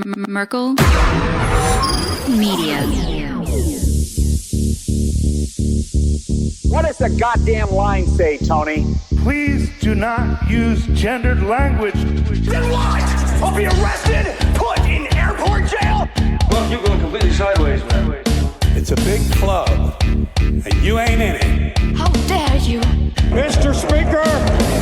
Merkel Media. What does the goddamn line say, Tony? Please do not use gendered language. Then what? I'll be arrested, put in airport jail? Well, you're going completely sideways, man. It's a big club, and you ain't in it. How dare you? Mr. Speaker,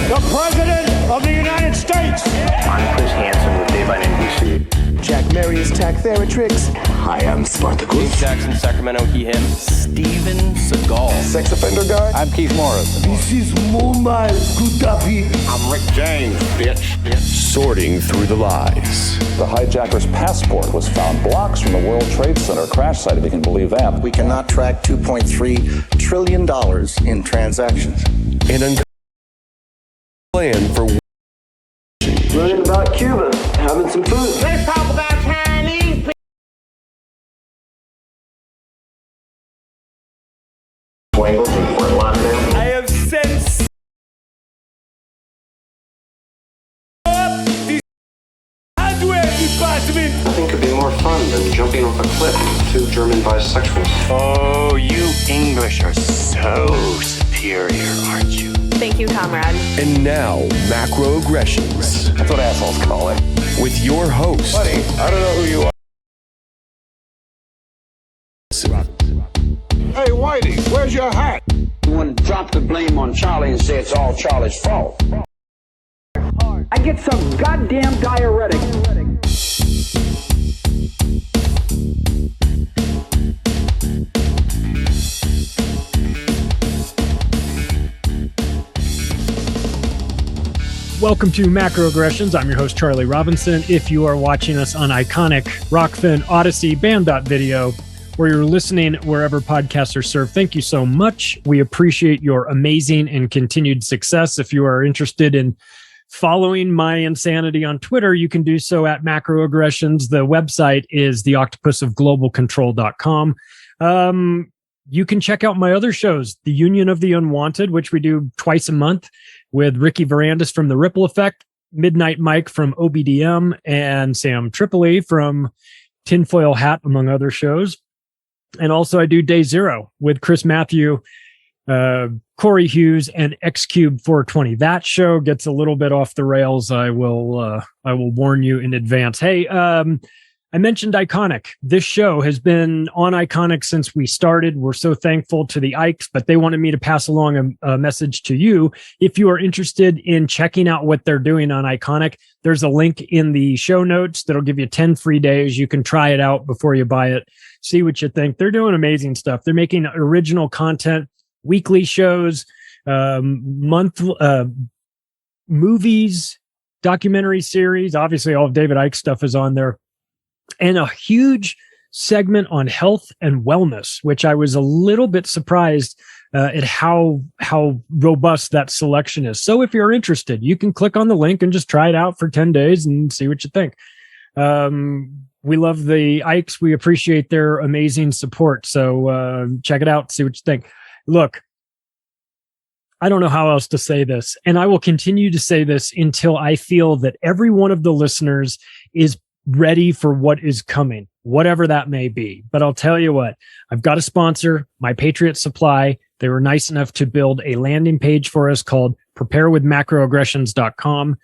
the President of the United States. I'm Chris Hansen with Dave on NBC. Jack Marius Tack Theratrix. Hi, I'm Spartacus. Jackson, Sacramento, he, him. Steven Seagal. Sex offender guy. I'm Keith Morris. This is Muammar Gaddafi. I'm Rick James, bitch. Sorting through the lies. The hijacker's passport was found blocks from the World Trade Center crash site, if you can believe that. We cannot track $2.3 trillion in transactions. An plan for Learning about Cuba, having some food. Let's talk about Chinese. Wangles in Fort Lauderdale. I have sensed these hardware department. Nothing could be more fun than jumping off a cliff with two German bisexuals. Oh, you English are so superior, aren't you? Thank you, comrade. And now, macroaggressions. That's what assholes call it. With your host. Buddy, I don't know who you are. Hey, Whitey, where's your hat? You want to drop the blame on Charlie and say it's all Charlie's fault. I get some goddamn diuretic. Welcome to Macroaggressions. I'm your host, Charlie Robinson. If you are watching us on Iconic, Rockfin, Odyssey, Band.video, or you're listening wherever podcasts are served, thank you so much. We appreciate your amazing and continued success. If you are interested in following my insanity on Twitter, you can do so at Macroaggressions. The website is theoctopusofglobalcontrol.com. You can check out my other shows, The Union of the Unwanted, which we do twice a month with Ricky Varandas from The Ripple Effect, Midnight Mike from OBDM, and Sam Tripoli from Tinfoil Hat, among other shows. And also I do Day Zero with Chris Matthew, Corey Hughes, and Xcube 420. That show gets a little bit off the rails. I will warn you in advance. Hey, I mentioned Iconic. This show has been on Iconic since we started. We're so thankful to the Ikes, but they wanted me to pass along a message to you. If you are interested in checking out what they're doing on Iconic, there's a link in the show notes that'll give you 10 free days. You can try it out before you buy it. See what you think. They're doing amazing stuff. They're making original content, weekly shows, movies, documentary series. Obviously, all of David Icke's stuff is on there. And a huge segment on health and wellness, which I was a little bit surprised at how robust that selection is. So if you're interested, you can click on the link and just try it out for 10 days and see what you think. We love the Ikes. We appreciate their amazing support. So check it out, see what you think. Look, I don't know how else to say this, and I will continue to say this until I feel that every one of the listeners is ready for what is coming, whatever that may be. But I'll tell you what, I've got a sponsor, My Patriot Supply. They were nice enough to build a landing page for us called preparewithmacroaggressions.com.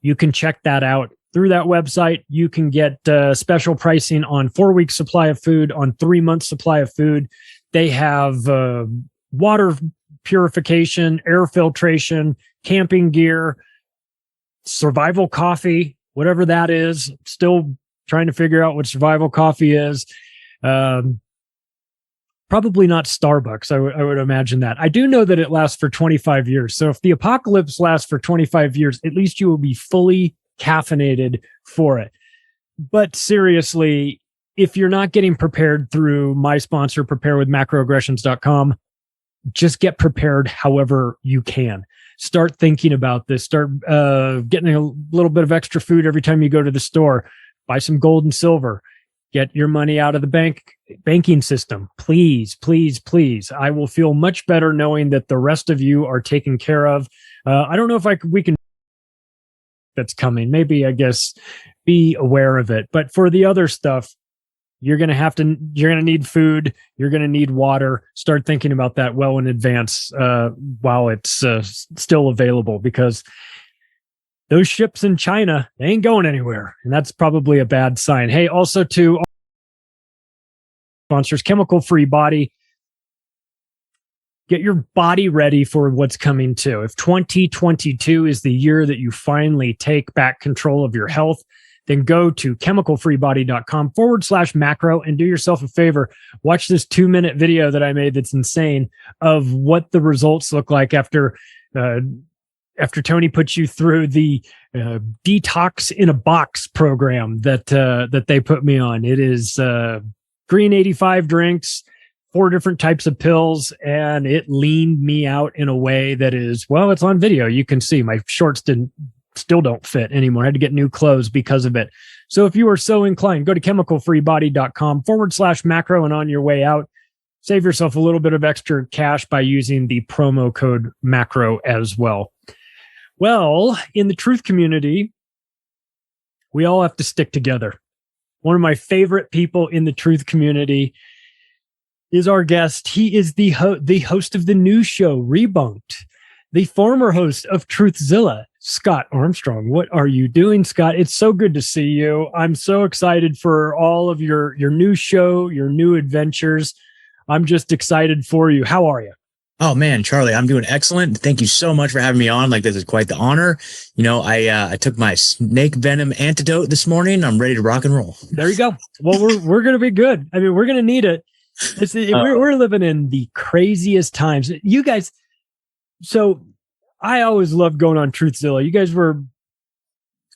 You can check that out through that website. You can get special pricing on 4-week supply of food, on 3-month supply of food. They have water purification, air filtration, camping gear, survival coffee, whatever that is. Still trying to figure out what survival coffee is. Probably not Starbucks. I would imagine that. I do know that it lasts for 25 years. So if the apocalypse lasts for 25 years, at least you will be fully caffeinated for it. But seriously, if you're not getting prepared through my sponsor, preparewithmacroaggressions.com, just get prepared however you can. Start thinking about this. Start getting a little bit of extra food every time you go to the store. Buy some gold and silver. Get your money out of the banking system. Please, please, please. I will feel much better knowing that the rest of you are taken care of. I don't know if we can. That's coming. Maybe, I guess, be aware of it. But for the other stuff, you're going to need food. You're going to need water. Start thinking about that well in advance while it's still available, because those ships in China, they ain't going anywhere. And that's probably a bad sign. Hey, also to sponsors, Chemical Free Body. Get your body ready for what's coming too. If 2022 is the year that you finally take back control of your health, then go to chemicalfreebody.com/macro and do yourself a favor. Watch this 2-minute video that I made that's insane of what the results look like after Tony puts you through the detox in a box program that they put me on. It is green 85 drinks, 4 different types of pills, and it leaned me out in a way that is, well, it's on video. You can see my shorts still don't fit anymore. I had to get new clothes because of it. So if you are so inclined, go to chemicalfreebody.com/macro, and on your way out, save yourself a little bit of extra cash by using the promo code macro as well. Well, in the truth community, we all have to stick together. One of my favorite people in the truth community is our guest. He is the host of the new show, Rebunked, the former host of Truthzilla, Scott Armstrong. What are you doing, Scott? It's so good to see you. I'm so excited for all of your new show, your new adventures. I'm just excited for you. How are you? Oh man, Charlie, I'm doing excellent. Thank you so much for having me on. Like, this is quite the honor. You know, I took my snake venom antidote this morning. I'm ready to rock and roll. There you go. Well, we're going to be good. I mean, we're going to need it. We're living in the craziest times. You guys, so I always loved going on Truthzilla. You guys were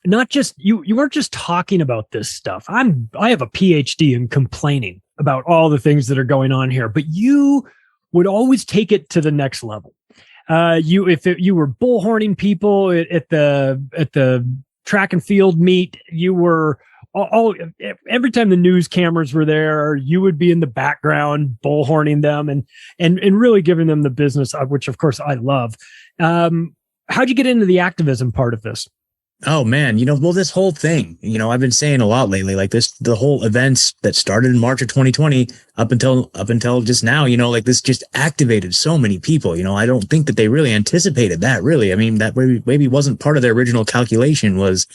not just, you weren't just talking about this stuff. I have a PhD in complaining about all the things that are going on here, but you would always take it to the next level. You were bullhorning people at the track and field meet, you were every time the news cameras were there, you would be in the background bullhorning them and really giving them the business, which of course I love. How'd you get into the activism part of this? Oh man, well, this whole thing, I've been saying a lot lately, like the whole events that started in March of 2020 up until just now, like this just activated so many people. I don't think that they really anticipated that, really. I mean, that maybe wasn't part of their original calculation, was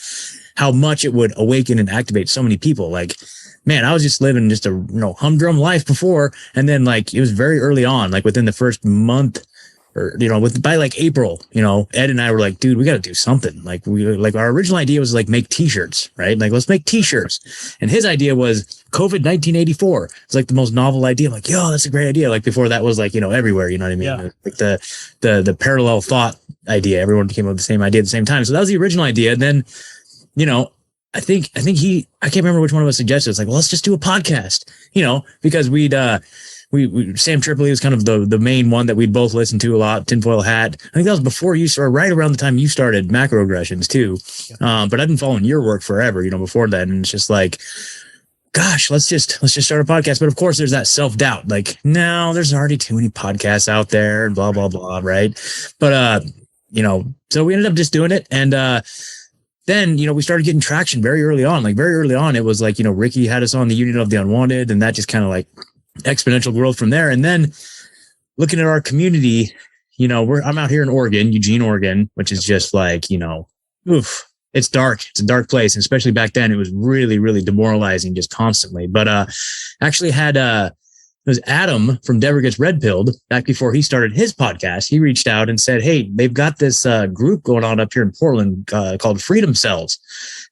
how much it would awaken and activate so many people. Like, man, I was just living just a humdrum life before, and then like it was very early on, like within the first month, or by like April, Ed and I were like, dude, we got to do something. Like our original idea was like make t-shirts, right? Like, let's make t-shirts. And his idea was COVID 1984. It's like the most novel idea. I'm like, yo, that's a great idea. Like before that was like, everywhere, you know what I mean? Yeah. Like the parallel thought idea. Everyone came up with the same idea at the same time. So that was the original idea. And then, I can't remember which one of us suggested. It's like, well, let's just do a podcast, because we Sam Tripoli was kind of the main one that we'd both listened to a lot. Tinfoil Hat. I think that was before you started, right around the time you started Macroaggressions too. Yeah. But I've been following your work forever, before that. And it's just like, gosh, let's just start a podcast. But of course there's that self-doubt. Like, no, there's already too many podcasts out there and blah, blah, blah. Right. But, so we ended up just doing it. And, then, we started getting traction very early on. Like very early on, it was like, Ricky had us on the Union of the Unwanted, and that just kind of like exponential growth from there. And then looking at our community, I'm out here in Oregon, Eugene, Oregon, which is just like, it's dark. It's a dark place. And especially back then, it was really, really demoralizing just constantly. But actually had it was Adam from Deborah Gets Red Pilled back before he started his podcast. He reached out and said, hey, they've got this group going on up here in Portland called Freedom Cells.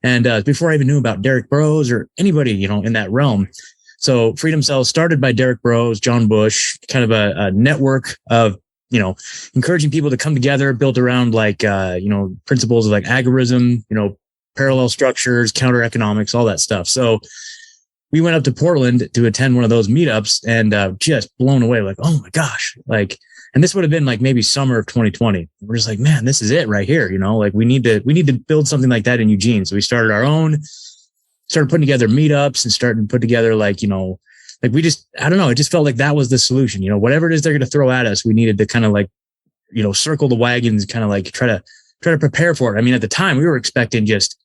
And before I even knew about Derek Burrows or anybody, in that realm. So Freedom Cells started by Derek Burrows, John Bush, kind of a network of, encouraging people to come together, built around like, principles of like agorism, parallel structures, counter economics, all that stuff. So we went up to Portland to attend one of those meetups and just blown away. Like, oh my gosh, like, and this would have been like maybe summer of 2020. We're just like, man, this is it right here. Like we need to build something like that in Eugene. So we started our own, started putting together meetups and starting to put together like, like we just, I don't know. It just felt like that was the solution, whatever it is they're going to throw at us. We needed to kind of like, circle the wagons, kind of like try to prepare for it. I mean, at the time we were expecting just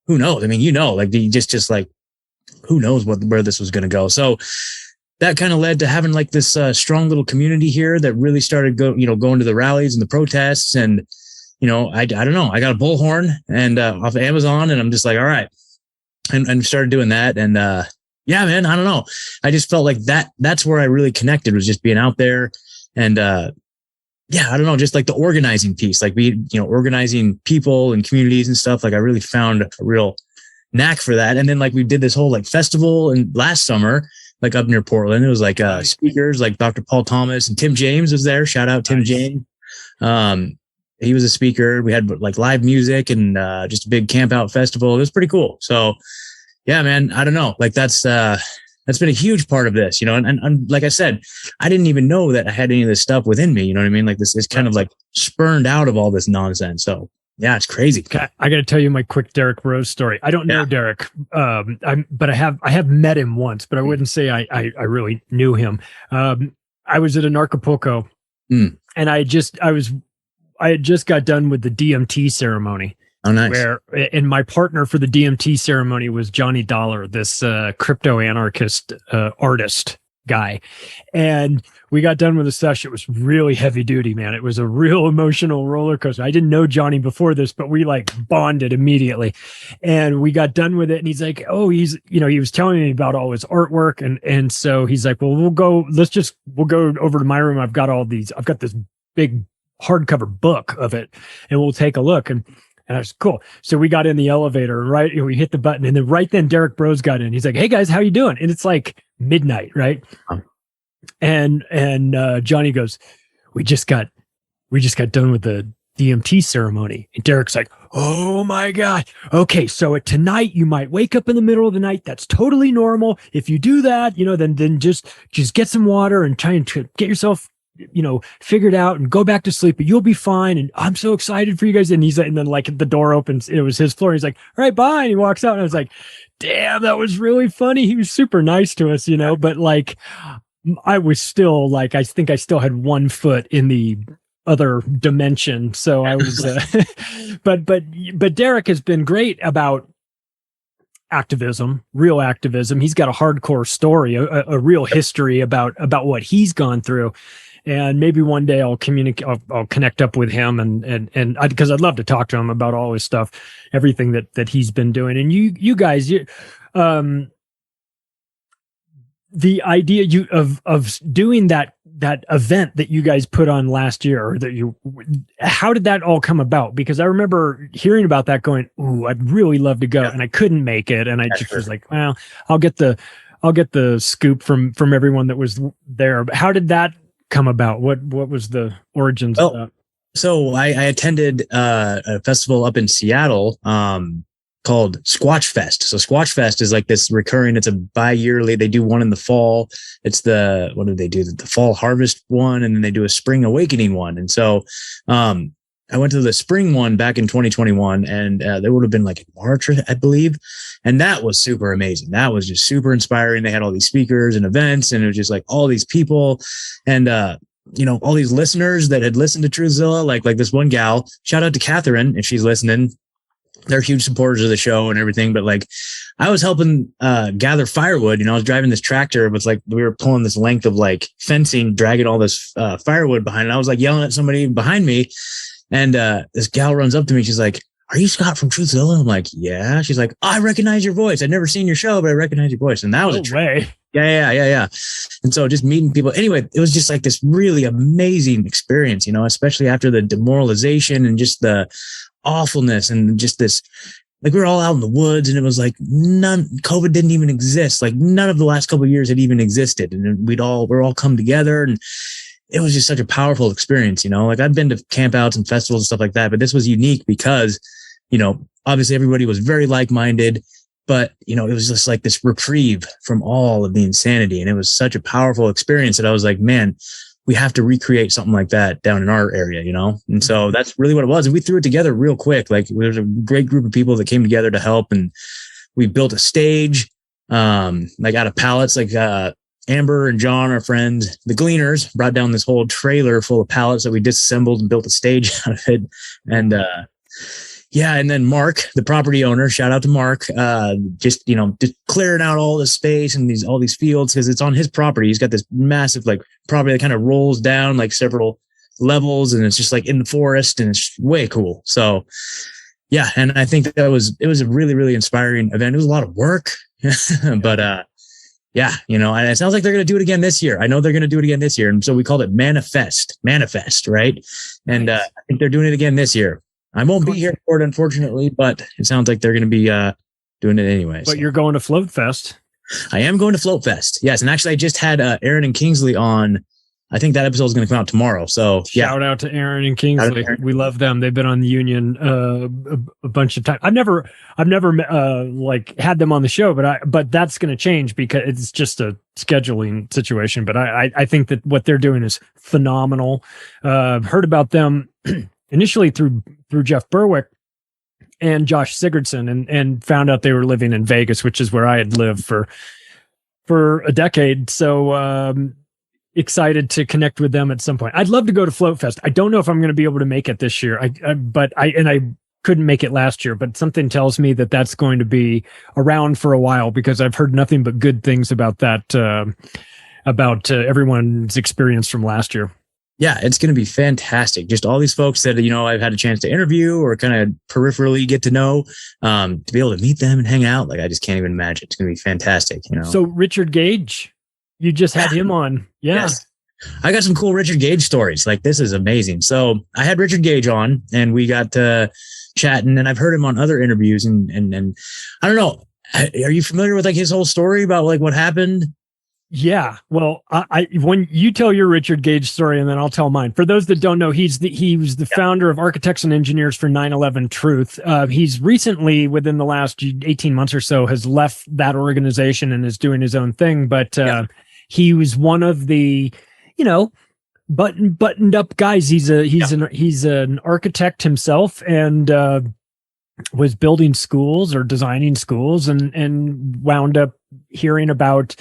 who knows? I mean, like you just like, who knows where this was going to go. So that kind of led to having like this strong little community here that really started going to the rallies and the protests. And, I don't know, I got a bullhorn and off of Amazon, and I'm just like, all right. And started doing that. And yeah, man, I don't know. I just felt like that's where I really connected, was just being out there. And yeah, I don't know, just like the organizing piece, like organizing people and communities and stuff. Like I really found a real knack for that. And then like we did this whole like festival and last summer, like up near Portland, it was like speakers like Dr. Paul Thomas and Tim James was there. Shout out Tim James. He was a speaker. We had like live music and just a big camp out festival. It was pretty cool. So yeah, man, I don't know. Like that's been a huge part of this, and like I said, I didn't even know that I had any of this stuff within me. You know what I mean? Like this is kind of like spurned out of all this nonsense. So yeah, it's crazy. I got to tell you my quick Derek Rose story. I don't know Derek, but I have met him once, but I wouldn't say I really knew him. I was at Anarchapulco, and I had just got done with the DMT ceremony. Oh, nice. And my partner for the DMT ceremony was Johnny Dollar, this crypto anarchist artist guy. And we got done with the session. It was really heavy duty, man. It was a real emotional roller coaster. I didn't know Johnny before this, but we like bonded immediately. And we got done with it. And he's like, oh, he was telling me about all his artwork. And so he's like, well, we'll go over to my room. I've got this big hardcover book of it, and we'll take a look. And I was cool. So we got in the elevator, right? We hit the button, and then right then Derek Bros got in. He's like, "Hey guys, how you doing?" And it's like midnight, right? And Johnny goes, "We just got done with the DMT ceremony." And Derek's like, "Oh my God. Okay, so tonight you might wake up in the middle of the night. That's totally normal. If you do that, then just get some water and try and get yourself figured out and go back to sleep, but you'll be fine. And I'm so excited for you guys." And and then like the door opens, it was his floor. He's like, "All right, bye." And he walks out, and I was like, damn, that was really funny. He was super nice to us, but like, I was still like, I think I still had 1 foot in the other dimension. So I was, but Derek has been great about activism, real activism. He's got a hardcore story, a real history about what he's gone through. And maybe one day I'll connect up with him and because I'd love to talk to him about all his stuff, everything that he's been doing. And you guys, the idea of doing that event that you guys put on last year, or how did that all come about? Because I remember hearing about that going, "Ooh, I'd really love to go." And I couldn't make it. And I just was like, well, I'll get the scoop from everyone that was there. But how did that come about? What was the origins of that? So I attended a festival up in Seattle called Squatch Fest. So Squatch Fest is like this recurring, it's a bi-yearly, they do one in the fall. It's what do they do? The fall harvest one, and then they do a spring awakening one. And so I went to the spring one back in 2021, and there would have been like in March, I believe. And that was super amazing. That was just super inspiring. They had all these speakers and events, and it was just like all these people and, all these listeners that had listened to Truthzilla, like this one gal, shout out to Catherine if she's listening. They're huge supporters of the show and everything, but like I was helping gather firewood. I was driving this tractor. It was like we were pulling this length of like fencing, dragging all this firewood behind it. I was like yelling at somebody behind me, and this gal runs up to me. She's like, "Are you Scott from Truthzilla?" I'm like, "Yeah." She's like, "I recognize your voice. I'd never seen your show, but I recognize your voice." And that was no way. Yeah. And so just meeting people. Anyway, it was just like this really amazing experience, especially after the demoralization and just the awfulness and just this, like we were all out in the woods, and it was like COVID didn't even exist. Like none of the last couple of years had even existed. And we're all come together, and it was just such a powerful experience, like I've been to campouts and festivals and stuff like that, but this was unique because, obviously everybody was very like-minded, but it was just like this reprieve from all of the insanity. And it was such a powerful experience that I was like, man, we have to recreate something like that down in our area, And so that's really what it was. And we threw it together real quick. Like there's a great group of people that came together to help. And we built a stage, like out of pallets, like, Amber and John, our friends, the Gleaners, brought down this whole trailer full of pallets that we disassembled and built a stage out of it. And, Yeah, and then Mark, the property owner, shout out to Mark, just clearing out all the space and all these fields because it's on his property. He's got this massive like property that kind of rolls down like several levels, and it's just like in the forest, and it's way cool. So yeah, and I think it was a really, really inspiring event. It was a lot of work, but yeah, and it sounds like they're going to do it again this year. I know they're going to do it again this year, and so we called it Manifest, right? And I think they're doing it again this year. I won't be here for it, unfortunately, but it sounds like they're going to be doing it anyway. But you're going to Float Fest. I am going to Float Fest. Yes. And actually, I just had Aaron and Kingsley on. I think that episode is going to come out tomorrow. So yeah. Shout out to Aaron and Kingsley. We love them. They've been on the Union a bunch of times. I've never like had them on the show, but that's going to change because it's just a scheduling situation. But I think that what they're doing is phenomenal. Heard about them initially through Jeff Berwick and Josh Sigurdson, and found out they were living in Vegas, which is where I had lived for a decade. So excited to connect with them at some point. I'd love to go to Float Fest. I don't know if I'm going to be able to make it this year. But I couldn't make it last year, but something tells me that that's going to be around for a while because I've heard nothing but good things about that, everyone's experience from last year. Yeah, it's going to be fantastic. Just all these folks that, I've had a chance to interview or kind of peripherally get to know, to be able to meet them and hang out. Like, I just can't even imagine. It's going to be fantastic. So Richard Gage, you just had him on. Yeah. Yes. I got some cool Richard Gage stories. Like, this is amazing. So I had Richard Gage on and we got to chatting, and I've heard him on other interviews and I don't know. Are you familiar with like his whole story about like what happened? Yeah. Well, I when you tell your Richard Gage story, and then I'll tell mine. For those that don't know, he was the founder of Architects and Engineers for 9/11 Truth. He's recently, within the last 18 months or so, has left that organization and is doing his own thing. But he was one of the, buttoned up guys. He's an architect himself, and was building schools or designing schools, and wound up hearing about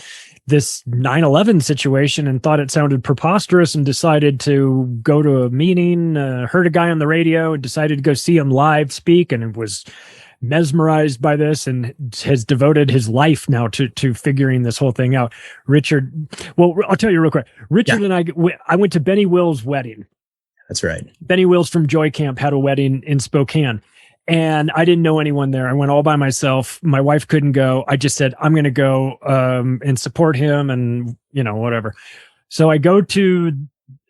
this 9/11 situation and thought it sounded preposterous and decided to go to a meeting, heard a guy on the radio and decided to go see him live speak, and was mesmerized by this and has devoted his life now to figuring this whole thing out. Richard, well, I'll tell you real quick. Richard and I went to Benny Will's wedding. That's right. Benny Wills from Joy Camp had a wedding in Spokane. And I didn't know anyone there. I went all by myself. My wife couldn't go. I just said, I'm going to go and support him and, whatever. So I go to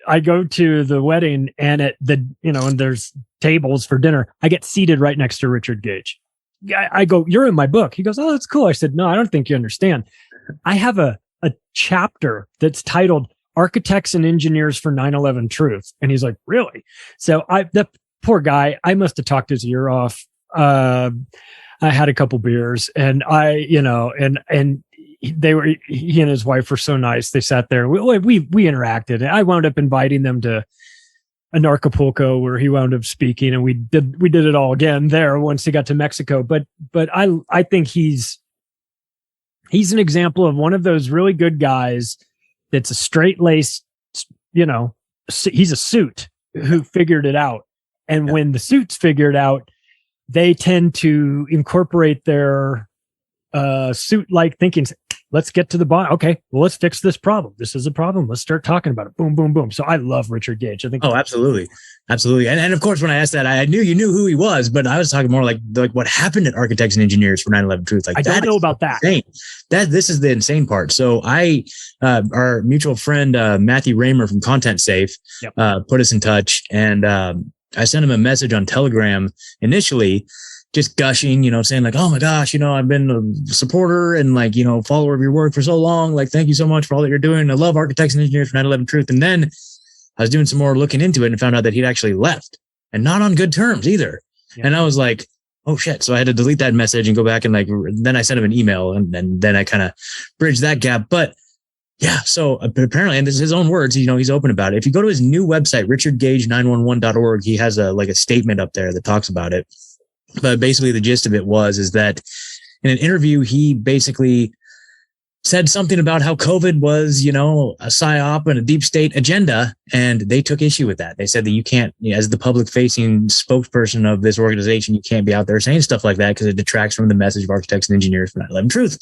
the wedding, and and there's tables for dinner. I get seated right next to Richard Gage. I go, "You're in my book." He goes, "Oh, that's cool." I said, "No, I don't think you understand. I have a chapter that's titled Architects and Engineers for 9/11 Truth." And he's like, "Really?" So that poor guy, I must have talked his ear off. I had a couple beers, and he and his wife were so nice. They sat there. We interacted, and I wound up inviting them to Anarchapulco, where he wound up speaking, and we did it all again there once he got to Mexico. But I think he's an example of one of those really good guys that's a straight-laced, he's a suit who figured it out. And when the suits figure it out, they tend to incorporate their suit-like thinking. Let's get to the bottom. Okay, well, let's fix this problem. This is a problem. Let's start talking about it. Boom, boom, boom. So I love Richard Gage. I think. Oh, absolutely, absolutely. And of course, when I asked that, I knew you knew who he was, but I was talking more like what happened at Architects and Engineers for 9/11 Truth. Like, I don't know about that. This is the insane part. So our mutual friend Matthew Raymer from Content Safe put us in touch, and I sent him a message on Telegram initially, just gushing, saying like, "Oh my gosh, I've been a supporter and like, follower of your work for so long. Like, thank you so much for all that you're doing. I love Architects and Engineers for 9/11 Truth." And then I was doing some more looking into it and found out that he'd actually left, and not on good terms either. Yeah. And I was like, oh shit. So I had to delete that message and go back and then I sent him an email, and then I kind of bridged that gap. But yeah, so apparently, and this is his own words, he's open about it. If you go to his new website, richardgage911.org, he has a statement up there that talks about it. But basically the gist of it is that in an interview, he basically said something about how COVID was, you know, a psyop and a deep state agenda. And they took issue with that. They said that you can't, as the public facing spokesperson of this organization, you can't be out there saying stuff like that because it detracts from the message of architects and engineers for 9/11 Truth.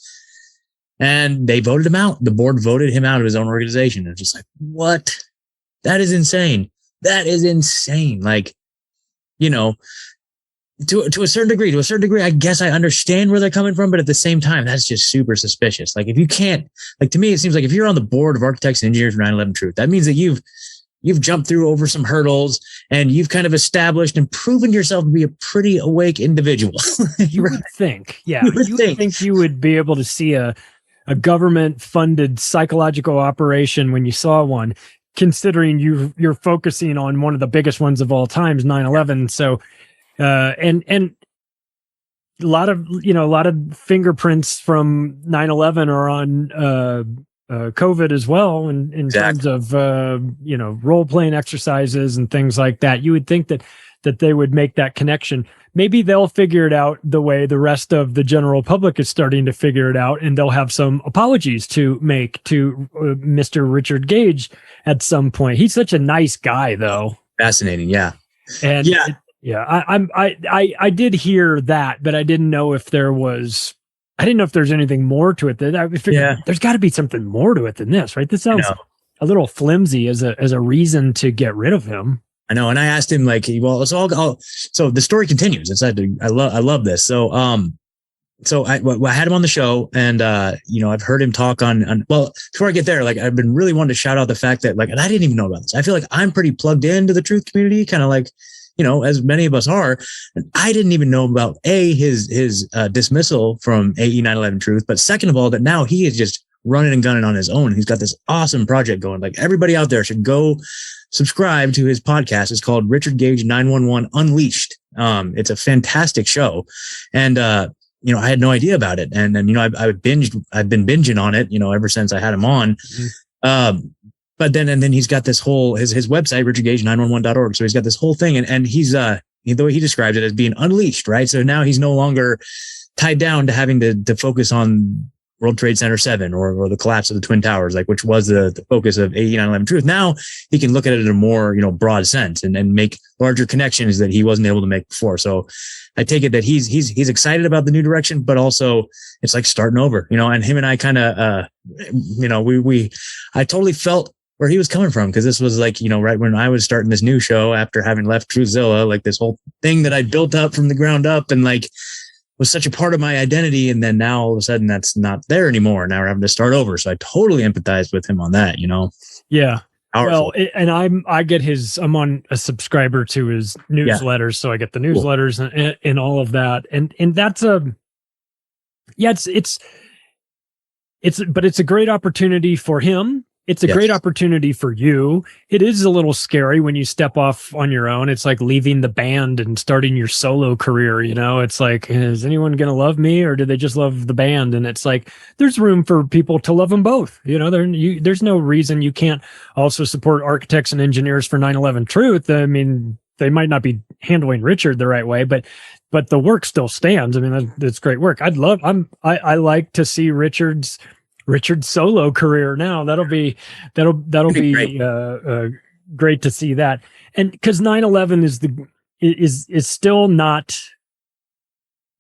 And they voted him out. The board voted him out of his own organization. It's just like, what? That is insane. That is insane. Like, you know, to a certain degree, I guess I understand where they're coming from, but at the same time, that's just super suspicious. Like, if you can't, like, to me, it seems like if you're on the board of architects and engineers for 9/11 Truth, that means that you've jumped through over some hurdles and you've kind of established and proven yourself to be a pretty awake individual. You would think, yeah, you would think you would be able to see a government funded psychological operation when you saw one, considering you're focusing on one of the biggest ones of all times, 9/11. So, and a lot of fingerprints from 9/11 are on COVID as well, in terms of role playing exercises and things like that. You would think that they would make that connection. Maybe they'll figure it out the way the rest of the general public is starting to figure it out, and they'll have some apologies to make to Mr. Richard Gage at some point. He's such a nice guy, though. Fascinating, yeah, and I did hear that, but I didn't know if there's anything more to it. That I figured there's got to be something more to it than this, right? This sounds a little flimsy as a reason to get rid of him. I know, and I asked him like, well, so the story continues. I love this. So I had him on the show, and I've heard him talk on. Well, before I get there, like, I've been really wanting to shout out the fact that, like, and I didn't even know about this. I feel like I'm pretty plugged into the truth community, kind of like, as many of us are. And I didn't even know about his dismissal from AE 9/11 Truth, but second of all, that now he is just running and gunning on his own. He's got this awesome project going. Like, everybody out there should go subscribe to his podcast. It's called Richard Gage 911 Unleashed. It's a fantastic show. And, I had no idea about it. And I've been binging on it, ever since I had him on. Mm-hmm. But then he's got this whole, his website, richardgage911.org. So he's got this whole thing, and he's, the way he describes it as being unleashed, right? So now he's no longer tied down to having to focus on World Trade Center 7 or the collapse of the Twin Towers, like, which was the focus of AE 9/11 Truth. Now he can look at it in a more, broad sense and make larger connections that he wasn't able to make before. So I take it that he's excited about the new direction, but also it's like starting over, and him and I kind of, I totally felt where he was coming from, because this was like, right when I was starting this new show after having left Truthzilla, like this whole thing that I built up from the ground up and like was such a part of my identity. And then now all of a sudden that's not there anymore. Now we're having to start over. So I totally empathize with him on that, Yeah. Powerful. Well, and I'm on a subscriber to his newsletters. So I get the newsletters and all of that. And that's it's a great opportunity for him. It's a great opportunity for you. It is a little scary when you step off on your own. It's like leaving the band and starting your solo career. It's like, is anyone going to love me, or do they just love the band? And it's like, there's room for people to love them both. There's no reason you can't also support architects and engineers for 9/11 Truth. I mean, they might not be handling Richard the right way, but the work still stands. I mean, that's great work. I like to see Richard's solo career now. That'll be great to see that. And because 9/11 is still not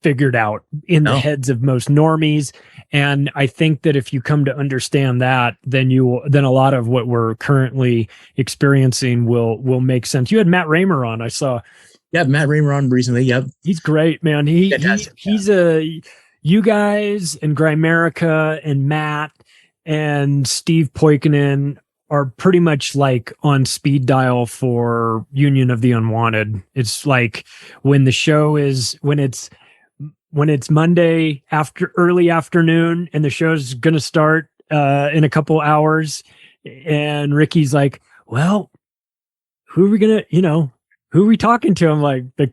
figured out in the heads of most normies. And I think that if you come to understand that, then a lot of what we're currently experiencing will make sense. You had Matt Raymer on, I saw. Yeah, Matt Raymer on recently. Yep. He's great, man. He's you guys and Grimerica and Matt and Steve Poikinen are pretty much like on speed dial for Union of the Unwanted. It's like when it's Monday after early afternoon and the show's going to start in a couple hours, and Ricky's like, well, who are we talking to? I'm like, the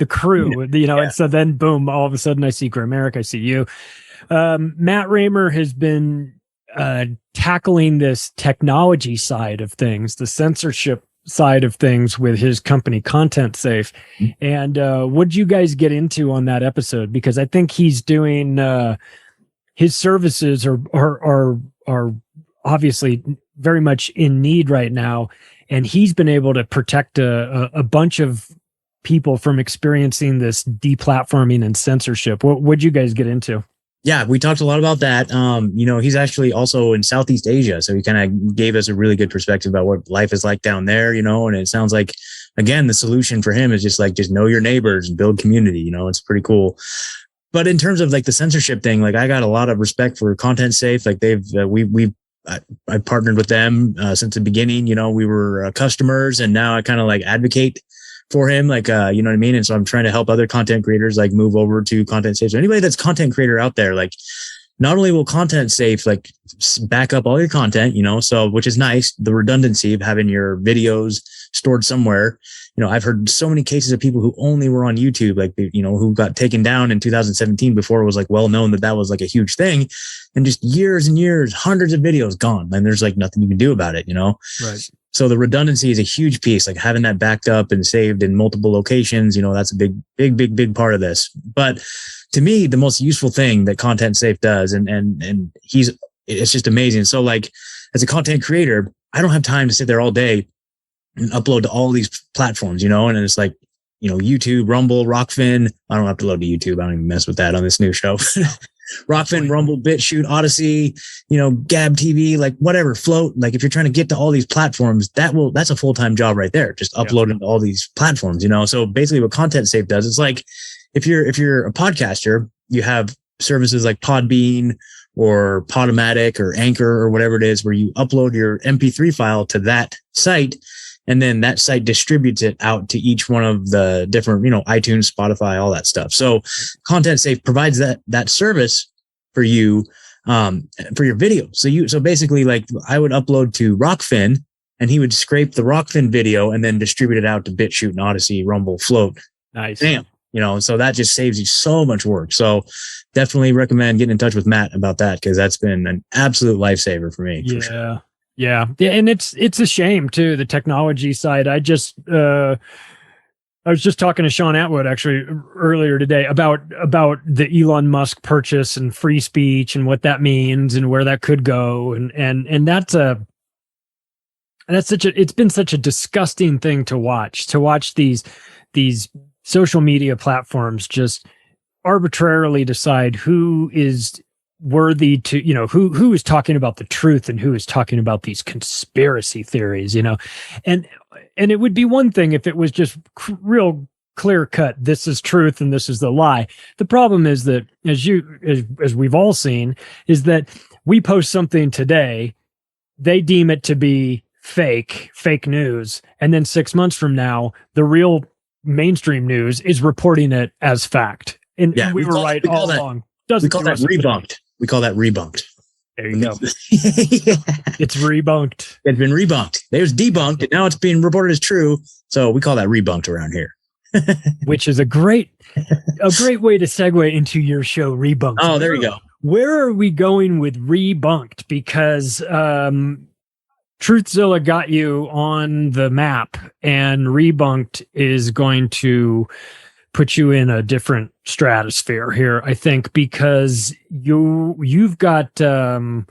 crew, and so then boom, all of a sudden I see Grimerica, I see you. Matt Raymer has been tackling this technology side of things, the censorship side of things with his company Content Safe. And what'd you guys get into on that episode? Because I think he's doing his services are obviously very much in need right now, and he's been able to protect a bunch of people from experiencing this deplatforming and censorship. What'd you guys get into? Yeah, we talked a lot about that. He's actually also in Southeast Asia, so he kind of gave us a really good perspective about what life is like down there, and it sounds like, again, the solution for him is just know your neighbors and build community. It's pretty cool. But in terms of like the censorship thing, like I got a lot of respect for Content Safe. Like I partnered with them since the beginning. We were customers, and now I kind of like advocate for him, like, you know what I mean? And so I'm trying to help other content creators like move over to Content Safe. So anybody that's content creator out there, like, not only will Content Safe like back up all your content, so which is nice, the redundancy of having your videos stored somewhere. I've heard so many cases of people who only were on YouTube, like, who got taken down in 2017 before it was like well known that was like a huge thing, and just years and years, hundreds of videos gone, and there's like nothing you can do about it, Right. So the redundancy is a huge piece, like having that backed up and saved in multiple locations, that's a big part of this. But to me, the most useful thing that Content Safe does, and it's just amazing. So like as a content creator, I don't have time to sit there all day and upload to all these platforms, and it's like, YouTube, Rumble, Rockfin. I don't have to load to YouTube. I don't even mess with that on this new show. Rockfin, Rumble, BitChute, Odyssey, Gab TV, like whatever, Float. Like if you're trying to get to all these platforms, that's a full-time job right there. Just uploading to all these platforms, So basically what Content Safe does, it's like if you're a podcaster, you have services like Podbean or Podomatic or Anchor or whatever it is, where you upload your MP3 file to that site, and then that site distributes it out to each one of the different, iTunes, Spotify, all that stuff. So Content Safe provides that service for you, for your video. So basically, like, I would upload to Rockfin, and he would scrape the Rockfin video and then distribute it out to BitChute and Odyssey, Rumble, Float. Nice. Damn. So that just saves you so much work. So definitely recommend getting in touch with Matt about that, because that's been an absolute lifesaver for me. Yeah. For sure. Yeah. And it's a shame too, the technology side. I was just talking to Sean Atwood actually earlier today about the Elon Musk purchase and free speech and what that means and where that could go. And it's been such a disgusting thing to watch these social media platforms just arbitrarily decide who is worthy to, who is talking about the truth and who is talking about these conspiracy theories, and it would be one thing if it was just real clear cut, this is truth and this is the lie. The problem is that, as we've all seen, is that we post something today, they deem it to be fake news, and then 6 months from now, the real mainstream news is reporting it as fact. And we were right all along. We call that rebunked. We call that rebunked. There you go. It's rebunked. It's been rebunked. There's debunked, and now it's being reported as true. So we call that rebunked around here. Which is a great way to segue into your show, Rebunked. Oh, there you go. Where are we going with Rebunked? Because Truthzilla got you on the map, and Rebunked is going to put you in a different stratosphere here, I think, because you've got some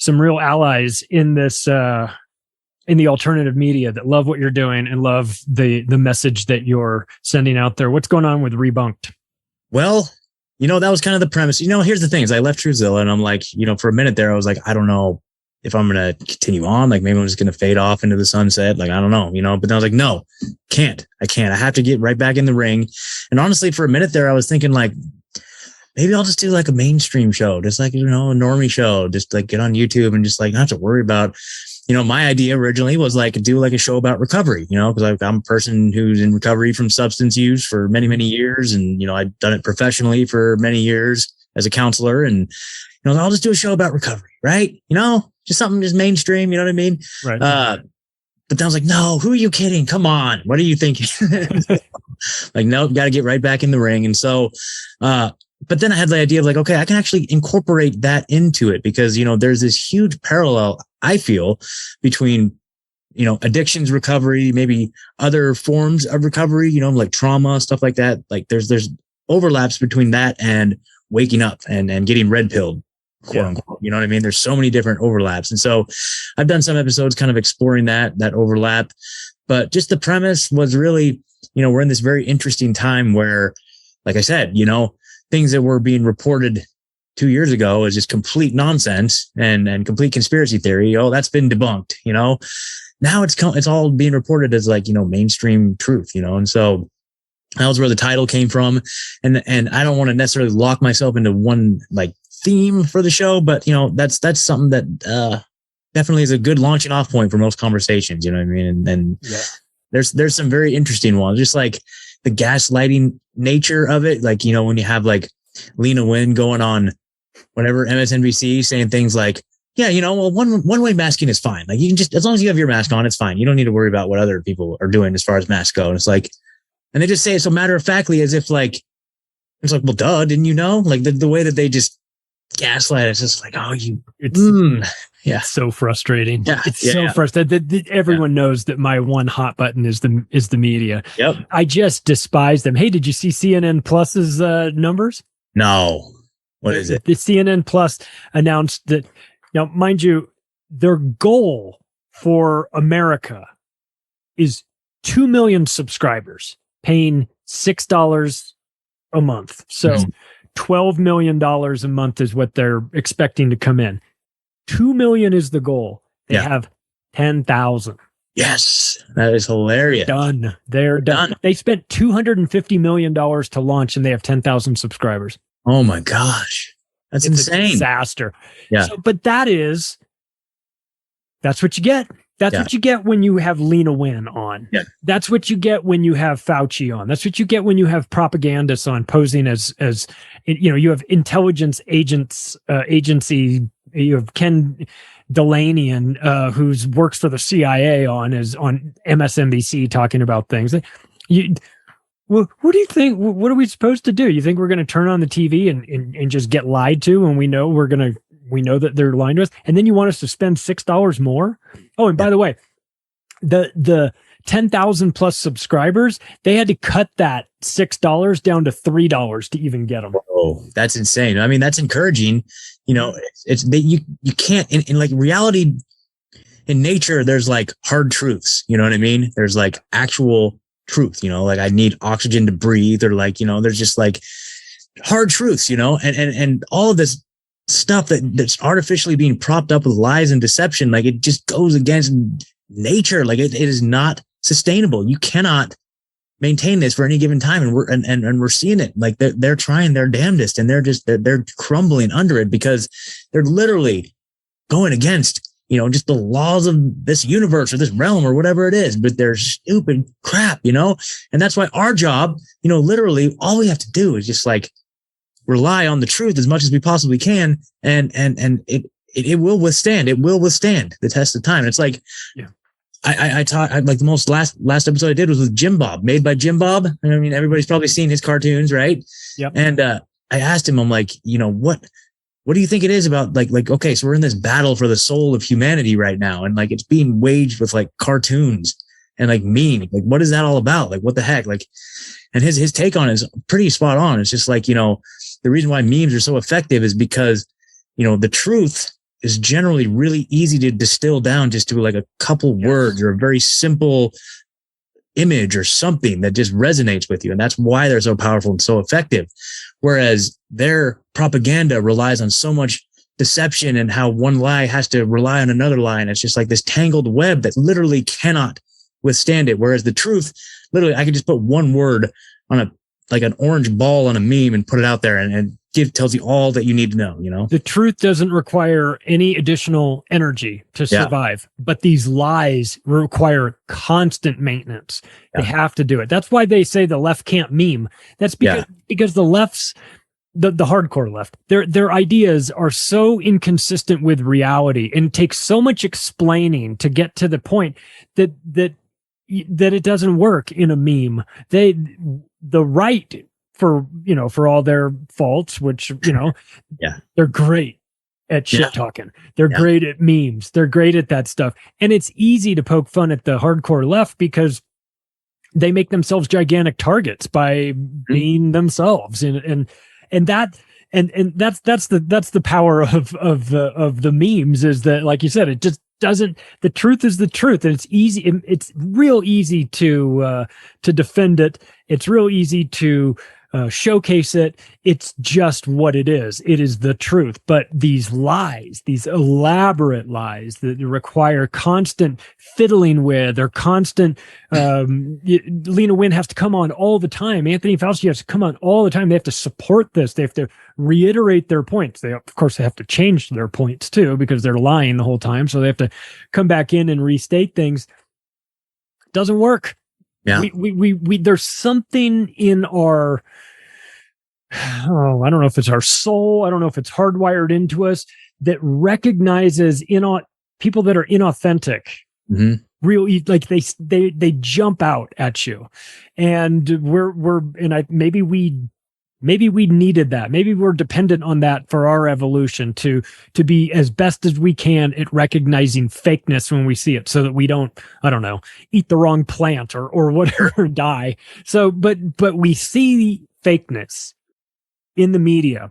real allies in this in the alternative media that love what you're doing and love the message that you're sending out there. What's going on with Rebunked? Well, that was kind of the premise. Here's the thing: is I left Truthzilla, and I'm like, for a minute there, I was like, I don't know if I'm going to continue on, like maybe I'm just going to fade off into the sunset. Like, I don't know, but then I was like, no, I can't. I have to get right back in the ring. And honestly, for a minute there, I was thinking like, maybe I'll just do like a mainstream show, just like, a normie show, just like get on YouTube and just like not have to worry about, my idea originally was like do like a show about recovery, because I'm a person who's in recovery from substance use for many, many years. And, I've done it professionally for many years as a counselor, and, I'll just do a show about recovery, right? Just something just mainstream, you know what I mean? Right. But then I was like, no, who are you kidding? Come on. What are you thinking? Like, nope, got to get right back in the ring. And so, but then I had the idea of like, okay, I can actually incorporate that into it, because, there's this huge parallel, I feel, between, addictions recovery, maybe other forms of recovery, like trauma, stuff like that. Like there's overlaps between that and waking up and getting red pilled. quote unquote. You know what I mean? There's so many different overlaps. And so I've done some episodes kind of exploring that overlap, but just the premise was really, you know, we're in this very interesting time where, like I said, you know, things that were being reported 2 years ago is just complete nonsense and complete conspiracy theory. Oh, that's been debunked, you know. Now it's all being reported as like, you know, mainstream truth, you know. And so that was where the title came from. And I don't want to necessarily lock myself into one like theme for the show, but you know, that's something that definitely is a good launching off point for most conversations, you know what I mean? And there's some very interesting ones, just like the gaslighting nature of it. Like, you know, when you have like Lena Wynn going on whatever MSNBC saying things like, yeah, you know, well, one-way masking is fine. Like you can just, as long as you have your mask on, it's fine. You don't need to worry about what other people are doing as far as masks go. And it's like, and they just say it so matter of factly as if like, it's like, well, duh, didn't you know? Like the way that they just gaslight, it's just like, oh, it's so frustrating. Yeah, it's so frustrating. Everyone knows that my one hot button is the media. Yep. I just despise them. Hey, did you see CNN Plus's numbers? No. What is it? The CNN Plus announced that, now, mind you, their goal for America is 2 million subscribers paying $6 a month. So $12 million a month is what they're expecting to come in. 2 million is the goal. They have 10,000. Yes. That is hilarious. Done. They're done. They spent $250 million to launch and they have 10,000 subscribers. Oh my gosh. It's insane. A disaster. Yeah. So, but that's what you get. That's what you get when you have Lena Wynn on. Yeah. That's what you get when you have Fauci on. That's what you get when you have propagandists on posing as you know, you have intelligence agency. You have Ken Delaney who's works for the CIA on MSNBC talking about things. Well, what do you think? What are we supposed to do? You think we're going to turn on the TV and just get lied to when we know that they're lying to us? And then you want us to spend $6 more? Oh, and by the way, the 10,000 plus subscribers, they had to cut that $6 down to $3 to even get them. Oh, that's insane. I mean, that's encouraging. You know, you can't in like reality in nature, there's like hard truths. You know what I mean? There's like actual truth, you know, like I need oxygen to breathe, or like, you know, there's just like hard truths, you know, and all of this stuff that's artificially being propped up with lies and deception, like it just goes against nature. Like it is not sustainable. You cannot maintain this for any given time. And we're seeing it. Like they're trying their damnedest, and they're crumbling under it because they're literally going against, you know, just the laws of this universe or this realm or whatever it is, but they're stupid crap, you know? And that's why our job, you know, literally all we have to do is just like rely on the truth as much as we possibly can. And it will withstand. It will withstand the test of time. It's like, I taught like the most last episode I did was with Jim Bob, made by Jim Bob. I mean, everybody's probably seen his cartoons, right? Yep. And, I asked him, I'm like, you know, what do you think it is about like, okay, so we're in this battle for the soul of humanity right now. And like, it's being waged with like cartoons and like memes. Like, what is that all about? Like, what the heck? Like, and his take on it is pretty spot on. It's just like, you know, the reason why memes are so effective is because, you know, the truth is generally really easy to distill down just to like a couple words or a very simple image or something that just resonates with you. And that's why they're so powerful and so effective. Whereas their propaganda relies on so much deception and how one lie has to rely on another lie. And it's just like this tangled web that literally cannot withstand it. Whereas the truth, literally, I could just put one word on like an orange ball on a meme and put it out there and tells you all that you need to know, you know? The truth doesn't require any additional energy to survive, but these lies require constant maintenance. They have to do it. That's why they say the left can't meme. That's because the left's the hardcore left, their ideas are so inconsistent with reality and take so much explaining to get to the point that it doesn't work in a meme. The right, for all their faults, which, you know, they're great at shit talking. They're great at memes. They're great at that stuff. And it's easy to poke fun at the hardcore left because they make themselves gigantic targets by being themselves. And that and that's the power of the memes, is that, like you said, it just doesn't, the truth is the truth, and it's easy, it's real easy to defend it. It's real easy to showcase it. It's just what it is. It is the truth. But these lies, these elaborate lies that require constant fiddling with, or constant, Lena Wynn has to come on all the time. Anthony Fauci has to come on all the time. They have to support this. They have to reiterate their points. They, of course, they have to change their points too, because they're lying the whole time. So they have to come back in and restate things. It doesn't work. Yeah. We there's something in our, I don't know if it's our soul, I don't know if it's hardwired into us, that recognizes people that are inauthentic. Mm-hmm. Like they jump out at you, and maybe we needed that. Maybe we're dependent on that for our evolution to be as best as we can at recognizing fakeness when we see it, so that we don't, I don't know, eat the wrong plant or whatever, die. So, but we see fakeness in the media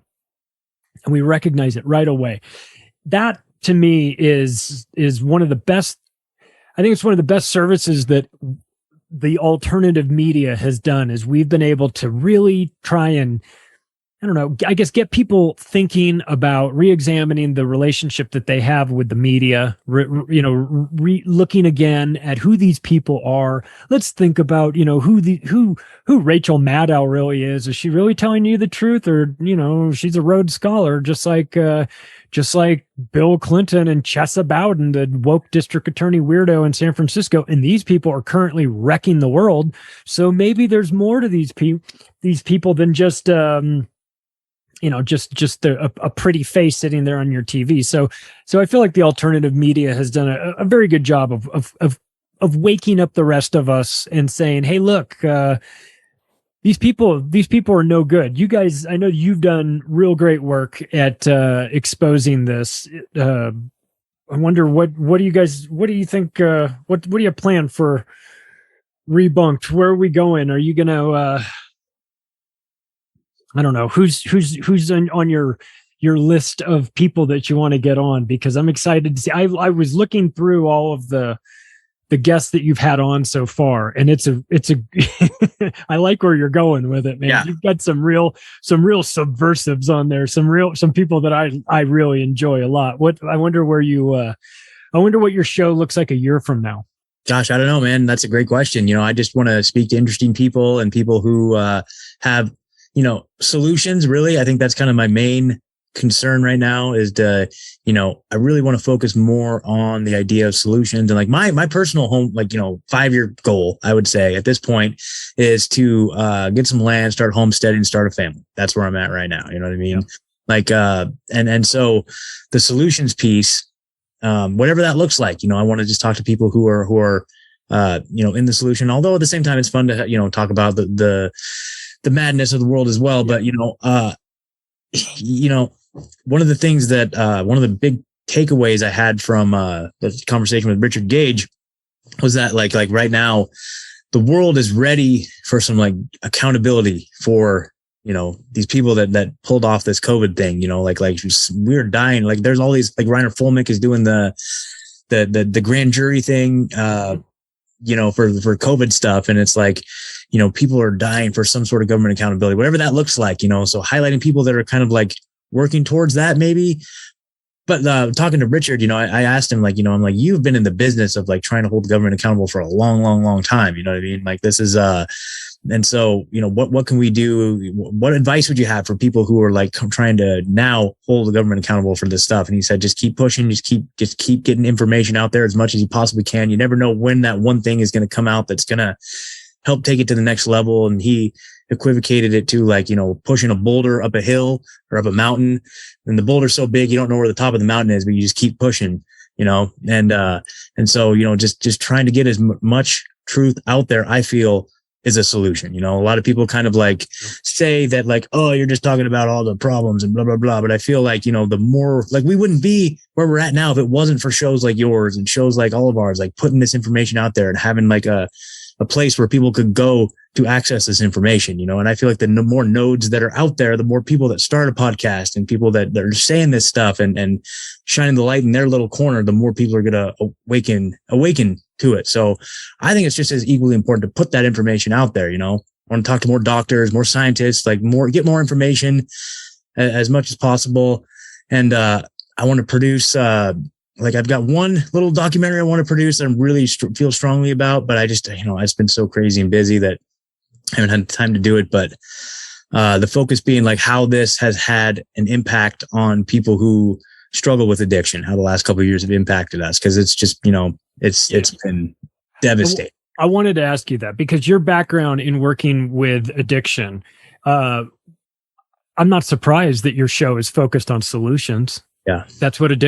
and we recognize it right away. That, to me, is one of the best, I think it's one of the best services that the alternative media has done, is we've been able to really try and, I don't know, I guess get people thinking about re-examining the relationship that they have with the media, looking again at who these people are. Let's think about, who Rachel Maddow really is. Is she really telling you the truth? Or, she's a Rhodes Scholar, just like Bill Clinton and Chesa Bowden, the woke district attorney weirdo in San Francisco. And these people are currently wrecking the world. So maybe there's more to these people than just, just a pretty face sitting there on your TV. So I feel like the alternative media has done a very good job of waking up the rest of us and saying, hey, look, these people are no good. You guys, I know you've done real great work at exposing this. I wonder what do you think, what do you plan for Rebunked? Where are we going? Are you going to, I don't know, who's on your list of people that you want to get on? Because I'm excited to see. I was looking through all of the guests that you've had on so far, and it's a I like where you're going with it, man. Yeah. You've got some real subversives on there, some people that I really enjoy a lot. I wonder what your show looks like a year from now. Gosh, I don't know, man. That's a great question. I just want to speak to interesting people and people who have, solutions. Really, I think that's kind of my main concern right now, is to, I really want to focus more on the idea of solutions. And like my personal home, 5-year goal, I would say at this point, is to get some land, start homesteading, start a family. That's where I'm at right now. You know what I mean? Yeah. And so the solutions piece, whatever that looks like, I want to just talk to people who are in the solution. Although at the same time, it's fun to, talk about the madness of the world as well. But, one of the things that, one of the big takeaways I had from, the conversation with Richard Gage was that like right now, the world is ready for some accountability for, these people that pulled off this COVID thing, we're dying. Like there's all these, Reiner Fulmick is doing the grand jury thing, for COVID stuff. And it's people are dying for some sort of government accountability, whatever that looks like, so highlighting people that are kind of working towards that maybe. But talking to Richard, I asked him, I'm like, you've been in the business of trying to hold the government accountable for a long, long, long time. You know what I mean? This is, and so, what can we do? What advice would you have for people who are trying to now hold the government accountable for this stuff? And he said, just keep pushing, just keep getting information out there as much as you possibly can. You never know when that one thing is going to come out that's going to help take it to the next level. And he equivocated it to pushing a boulder up a hill or up a mountain, and the boulder's so big you don't know where the top of the mountain is, but you just keep pushing, and so just trying to get as much truth out there, I feel, is a solution. A lot of people kind of say that oh, you're just talking about all the problems and blah blah blah, but I feel the more we wouldn't be where we're at now if it wasn't for shows like yours and shows like all of ours, putting this information out there and having a place where people could go to access this information, and I feel like the more nodes that are out there, the more people that start a podcast and people that are saying this stuff and shining the light in their little corner, the more people are going to awaken to it. So I think it's just as equally important to put that information out there. I want to talk to more doctors, more scientists, get more information as much as possible. And, I want to produce, I've got one little documentary I want to produce that I really feel strongly about, but I just, it's been so crazy and busy that I haven't had time to do it. But the focus being how this has had an impact on people who struggle with addiction, how the last couple of years have impacted us. Cause it's just, it's been devastating. I wanted to ask you that because your background in working with addiction, I'm not surprised that your show is focused on solutions. Yeah. That's what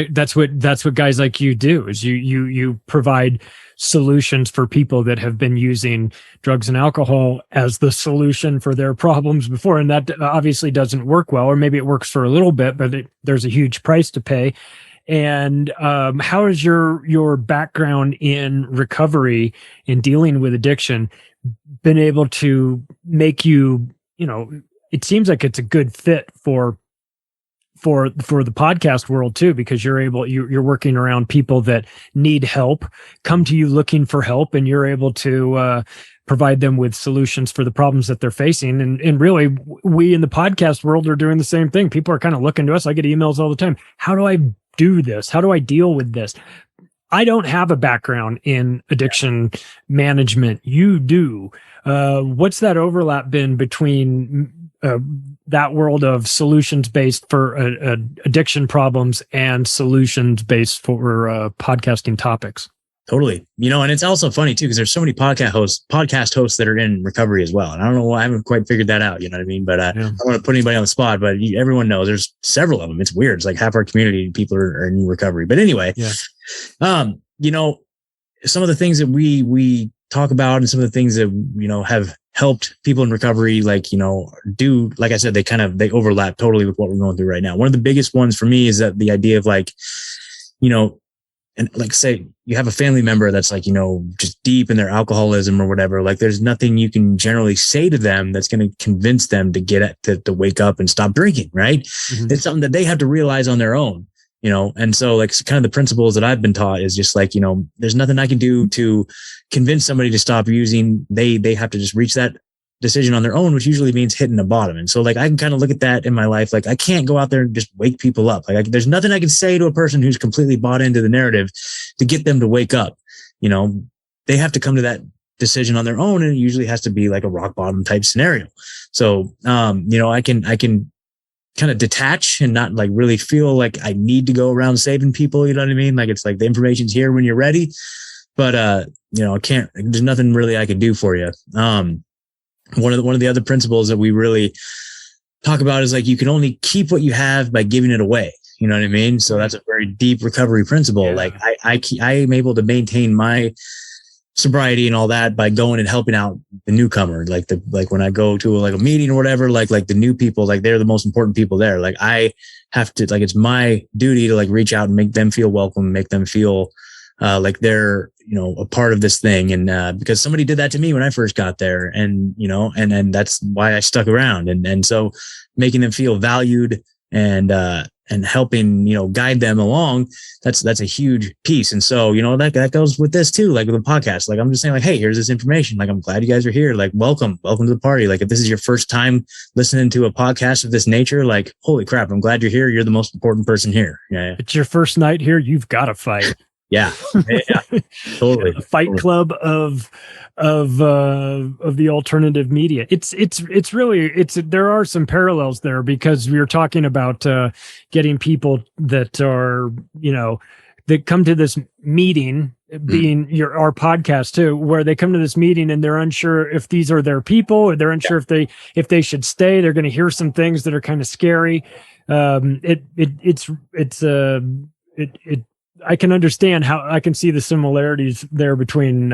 guys like you do is you provide solutions for people that have been using drugs and alcohol as the solution for their problems before. And that obviously doesn't work well, or maybe it works for a little bit, but there's a huge price to pay. And how has your background in recovery, in dealing with addiction, been able to make you, it seems like it's a good fit for the podcast world too, because you're working around people that need help, come to you looking for help, and you're able to provide them with solutions for the problems that they're facing. And really, we in the podcast world are doing the same thing. People are kind of looking to us. I get emails all the time. How do I do this? How do I deal with this? I don't have a background in addiction management. You do. What's that overlap been between that world of solutions based for addiction problems and solutions based for podcasting topics? Totally. And it's also funny too, because there's so many podcast hosts that are in recovery as well. And I don't know why I haven't quite figured that out. You know what I mean? But I don't want to put anybody on the spot, but everyone knows there's several of them. It's weird. It's like half our community people are in recovery. But anyway, some of the things that we talk about and some of the things that, have helped people in recovery, like I said, they overlap totally with what we're going through right now. One of the biggest ones for me is that the idea of and say you have a family member that's just deep in their alcoholism or whatever, there's nothing you can generally say to them that's going to convince them to wake up and stop drinking. Right. Mm-hmm. It's something that they have to realize on their own, and so kind of the principles that I've been taught is just there's nothing I can do to convince somebody to stop using. They have to just reach that decision on their own, which usually means hitting a bottom. And so I can kind of look at that in my life. I can't go out there and just wake people up. There's nothing I can say to a person who's completely bought into the narrative to get them to wake up. They have to come to that decision on their own. And it usually has to be a rock bottom type scenario. So, I can kind of detach and not really feel like I need to go around saving people. You know what I mean? It's the information's here when you're ready, but, I can't, there's nothing really I can do for you. One of the other principles that we really talk about is you can only keep what you have by giving it away. You know what I mean? So that's a very deep recovery principle. Yeah. I am able to maintain my sobriety and all that by going and helping out the newcomer. When I go to a meeting or whatever, the new people, they're the most important people there. I have to, it's my duty to reach out and make them feel welcome, make them feel they're, a part of this thing. And, because somebody did that to me when I first got there and, and that's why I stuck around. And so making them feel valued and helping, guide them along, that's a huge piece. And so, that goes with this too, with the podcast. I'm just saying hey, here's this information. I'm glad you guys are here. Welcome to the party. If this is your first time listening to a podcast of this nature, holy crap, I'm glad you're here. You're the most important person here. Yeah. It's your first night here. You've got to fight. Yeah, totally. A fight club of the alternative media. It's really there are some parallels there because we were talking about getting people that are that come to this meeting, being our podcast too, where they come to this meeting and they're unsure if these are their people, or they're unsure if they should stay. They're going to hear some things that are kind of scary. I can understand how I can see the similarities there between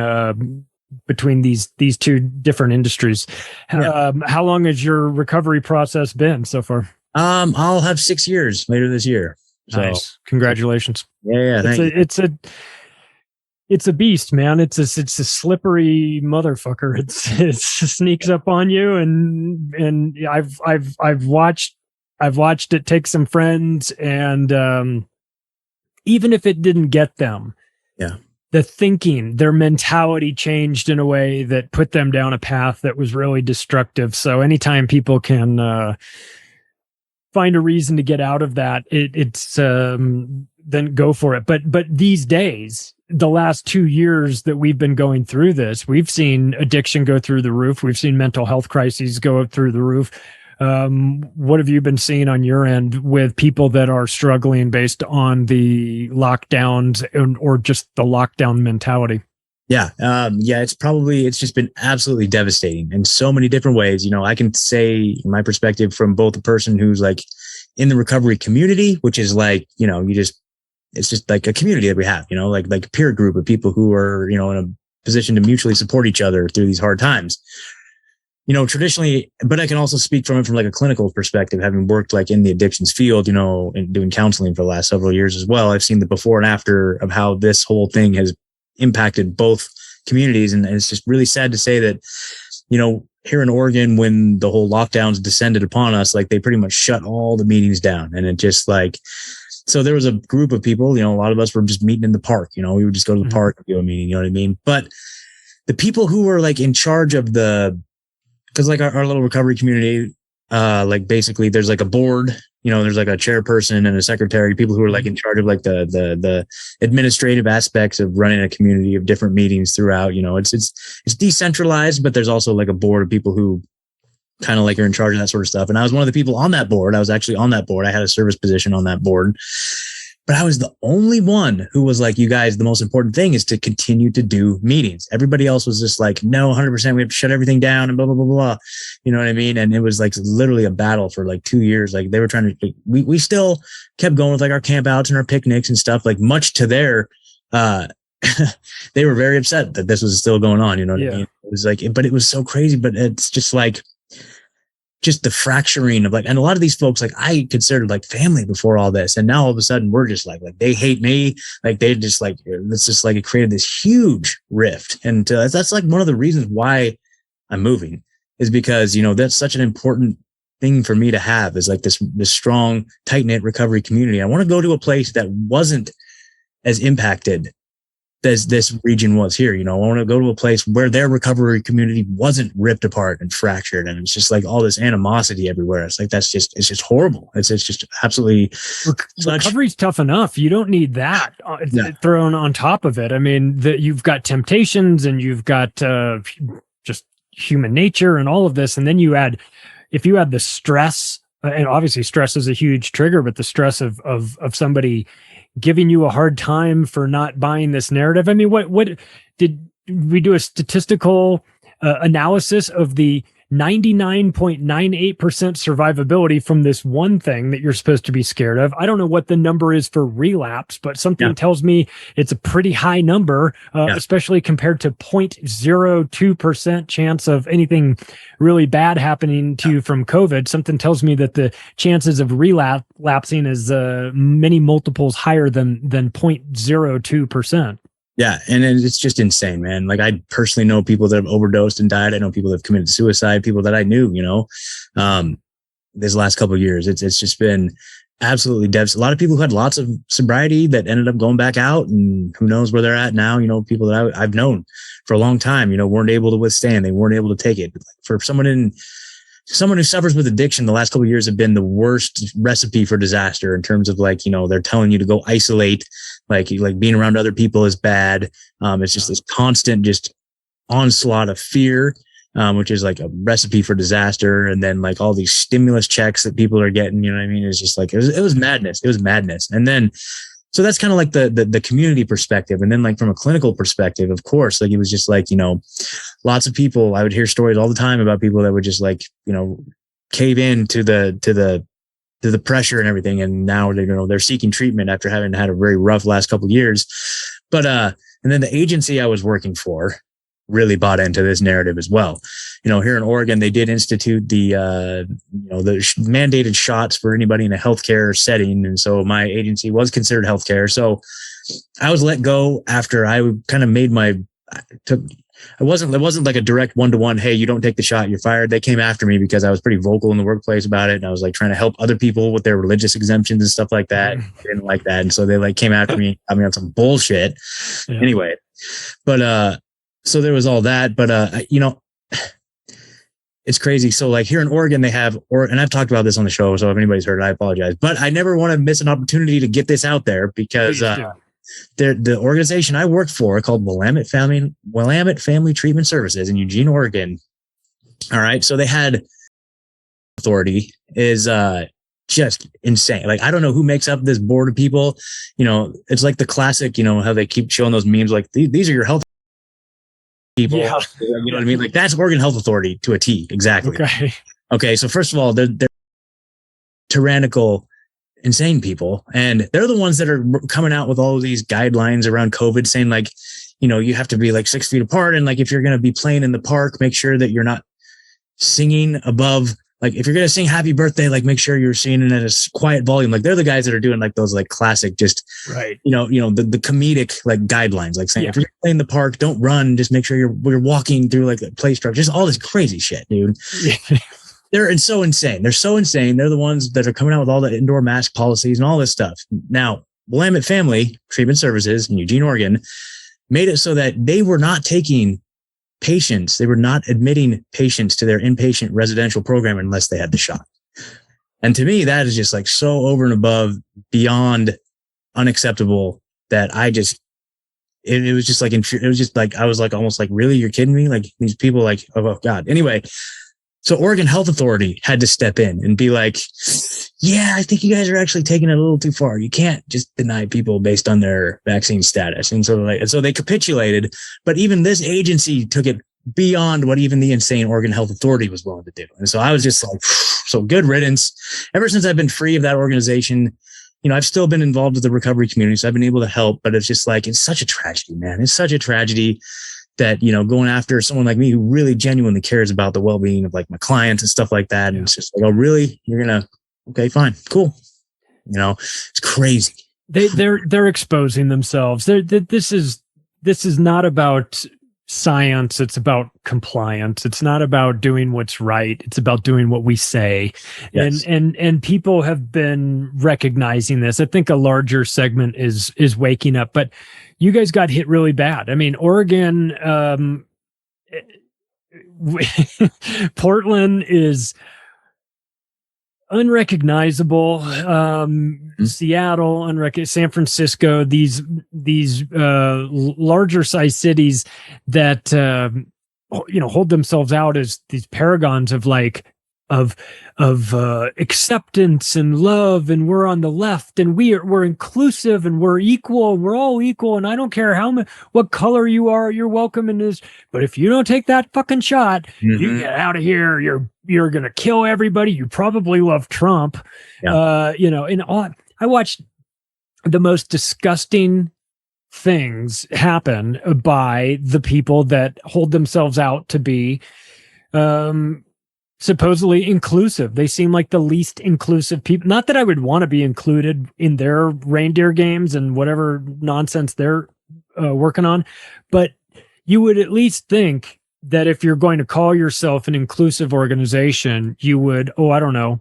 these two different industries. Yeah. How long has your recovery process been so far? I'll have 6 years later this year. So nice. Congratulations. Yeah. it's a beast, man. It's a slippery motherfucker. It sneaks up on you, and I've watched it take some friends, and even if it didn't get them, the thinking, their mentality changed in a way that put them down a path that was really destructive. So anytime people can find a reason to get out of that, it's then go for it. But these days, the last 2 years that we've been going through this, we've seen addiction go through the roof. We've seen mental health crises go through the roof. What have you been seeing on your end with people that are struggling based on the lockdowns or just the lockdown mentality? Yeah. It's just been absolutely devastating in so many different ways. You know, I can say my perspective from both a person who's like in the recovery community, which is like, you know, it's just like a community that we have, you know, like a peer group of people who are, you know, in a position to mutually support each other through these hard times. You know, traditionally, but I can also speak from like a clinical perspective, having worked like in the addictions field, you know, and doing counseling for the last several years as well. I've seen the before and after of how this whole thing has impacted both communities. And it's just really sad to say that, you know, here in Oregon, when the whole lockdowns descended upon us, like they pretty much shut all the meetings down. And it just like, so there was a group of people, you know, a lot of us were just meeting in the park, you know, we would just go to the park and do a meeting, you know what I mean? But the people who were like in charge of because like our little recovery community, like basically there's like a board, you know, there's like a chairperson and a secretary, people who are like in charge of like the administrative aspects of running a community of different meetings throughout. You know, it's decentralized, but there's also like a board of people who kind of like are in charge of that sort of stuff. And I was one of the people on that board. I was actually on that board. I had a service position on that board, but I was the only one who was like, you guys, the most important thing is to continue to do meetings. Everybody else was just like, no, 100%, we have to shut everything down and blah, blah, blah, blah. You know what I mean? And it was like literally a battle for like 2 years. Like they were trying to, we still kept going with like our camp outs and our picnics and stuff, like much to their, they were very upset that this was still going on. You know what I mean? It was like, but it was so crazy, but it's just like, just the fracturing of like, and a lot of these folks, like I considered like family before all this. And now all of a sudden we're just like they hate me. Like they just like, it's just like it created this huge rift. And that's like one of the reasons why I'm moving is because, you know, that's such an important thing for me to have is like this strong, tight knit recovery community. I want to go to a place that wasn't as impacted as this region was here. You know, I want to go to a place where their recovery community wasn't ripped apart and fractured. And it's just like all this animosity everywhere. It's like, it's just horrible. It's just absolutely. Recovery's tough enough. You don't need that thrown on top of it. I mean, you've got temptations and you've got just human nature and all of this. And then if you add the stress, and obviously stress is a huge trigger, but the stress of somebody giving you a hard time for not buying this narrative. I mean, what did we do a statistical analysis of the 99.98% survivability from this one thing that you're supposed to be scared of? I don't know what the number is for relapse, but something tells me it's a pretty high number, especially compared to 0.02% chance of anything really bad happening to you from COVID. Something tells me that the chances of relapsing is many multiples higher than 0.02%. Yeah. And it's just insane, man. Like I personally know people that have overdosed and died. I know people that have committed suicide, people that I knew, you know, this last couple of years, it's just been absolutely devastating. A lot of people who had lots of sobriety that ended up going back out and who knows where they're at now. You know, people that I've known for a long time, you know, weren't able to withstand. They weren't able to take it. For someone who suffers with addiction, the last couple of years have been the worst recipe for disaster in terms of like, you know, they're telling you to go isolate, like being around other people is bad. It's just this constant, just onslaught of fear, which is like a recipe for disaster. And then like all these stimulus checks that people are getting, you know what I mean? It's just like, it was madness. It was madness. And then, so that's kind of like the community perspective. And then like from a clinical perspective, of course, like it was just like, you know, lots of people, I would hear stories all the time about people that would just like, you know, cave in to the pressure and everything. And now they're seeking treatment after having had a very rough last couple of years. But, and then the agency I was working for really bought into this narrative as well. You know, here in Oregon, they did institute the mandated shots for anybody in a healthcare setting. And so my agency was considered healthcare. So I was let go after I kind of made it wasn't like a direct one-to-one, hey, you don't take the shot, you're fired. They came after me because I was pretty vocal in the workplace about it. And I was like trying to help other people with their religious exemptions and stuff like that. They didn't like that. And so they like came after me, got me on some bullshit. Yeah. Anyway, but so there was all that. But you know, it's crazy. So like here in Oregon, they have, and I've talked about this on the show, so if anybody's heard it, I apologize. But I never want to miss an opportunity to get this out there because the organization I worked for called Willamette Family Treatment Services in Eugene, Oregon. All right. So they had authority is just insane. Like, I don't know who makes up this board of people. You know, it's like the classic, you know, how they keep showing those memes like these are your health people. Yeah. You know what I mean? Like that's Oregon Health Authority to a T. Exactly. Okay. So first of all, they're tyrannical, insane people. And they're the ones that are coming out with all of these guidelines around COVID saying like, you know, you have to be like 6 feet apart. And like, if you're going to be playing in the park, make sure that you're not singing above, like if you're going to sing happy birthday, like make sure you're singing at a quiet volume. Like they're the guys that are doing like those like classic, just, right. You know, the comedic like guidelines, like saying if you're playing the park, don't run, just make sure you're walking through like the play structure, just all this crazy shit, dude. They're so insane. They're so insane. They're the ones that are coming out with all the indoor mask policies and all this stuff. Now, Willamette Family Treatment Services in Eugene, Oregon, made it so that they were not taking patients. They were not admitting patients to their inpatient residential program unless they had the shot. And to me, that is just like so over and above, beyond unacceptable that I just, it was just like, it was just like, I was like, almost like, really, you're kidding me? Like these people like, oh God. Anyway. So Oregon Health Authority had to step in and be like, yeah, I think you guys are actually taking it a little too far. You can't just deny people based on their vaccine status. And so they capitulated, but even this agency took it beyond what even the insane Oregon Health Authority was willing to do. And so I was just like, so good riddance. Ever since I've been free of that organization, you know, I've still been involved with the recovery community. So I've been able to help, but it's just like, it's such a tragedy, man. It's such a tragedy that, you know, going after someone like me who really genuinely cares about the well-being of like my clients and stuff like that. And it's just like, oh, really? You're going to, okay, fine, cool. You know, it's crazy. They're exposing themselves. This is not about science. It's about compliance. It's not about doing what's right. It's about doing what we say. Yes. And people have been recognizing this. I think a larger segment is waking up, but you guys got hit really bad. I mean, Oregon, Portland is unrecognizable. Seattle, San Francisco, these larger size cities that, you know, hold themselves out as these paragons of like, of acceptance and love, and we're on the left, and we're inclusive, and we're equal, and we're all equal, and I don't care what color you are, you're welcome in this. But if you don't take that fucking shot, you get out of here. You're gonna kill everybody. You probably love Trump. Yeah. You know, and I watched the most disgusting things happen by the people that hold themselves out to be supposedly inclusive. They seem like the least inclusive people. Not that I would want to be included in their reindeer games and whatever nonsense they're working on, but you would at least think that if you're going to call yourself an inclusive organization, you would, I don't know,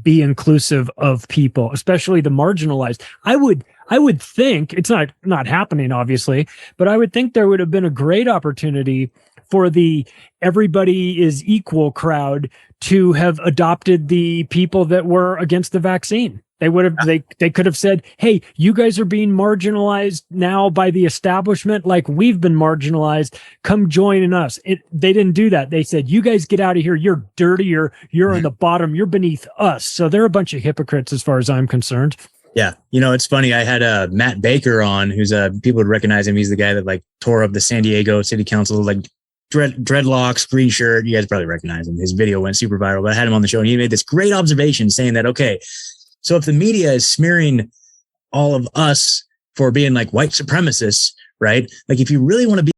be inclusive of people, especially the marginalized. I would think, it's not happening, obviously, but I would think there would have been a great opportunity for the everybody is equal crowd to have adopted the people that were against the vaccine. They would have, they could have said, hey, you guys are being marginalized now by the establishment like we've been marginalized. Come join us. They didn't do that. They said, you guys get out of here. You're dirty. You're on the bottom. You're beneath us. So they're a bunch of hypocrites as far as I'm concerned. Yeah. You know, it's funny. I had Matt Baker on, who's people would recognize him. He's the guy that like tore up the San Diego City Council, like dreadlocks, green shirt. You guys probably recognize him. His video went super viral, but I had him on the show and he made this great observation saying that, okay, so if the media is smearing all of us for being like white supremacists, right? Like if you really want to be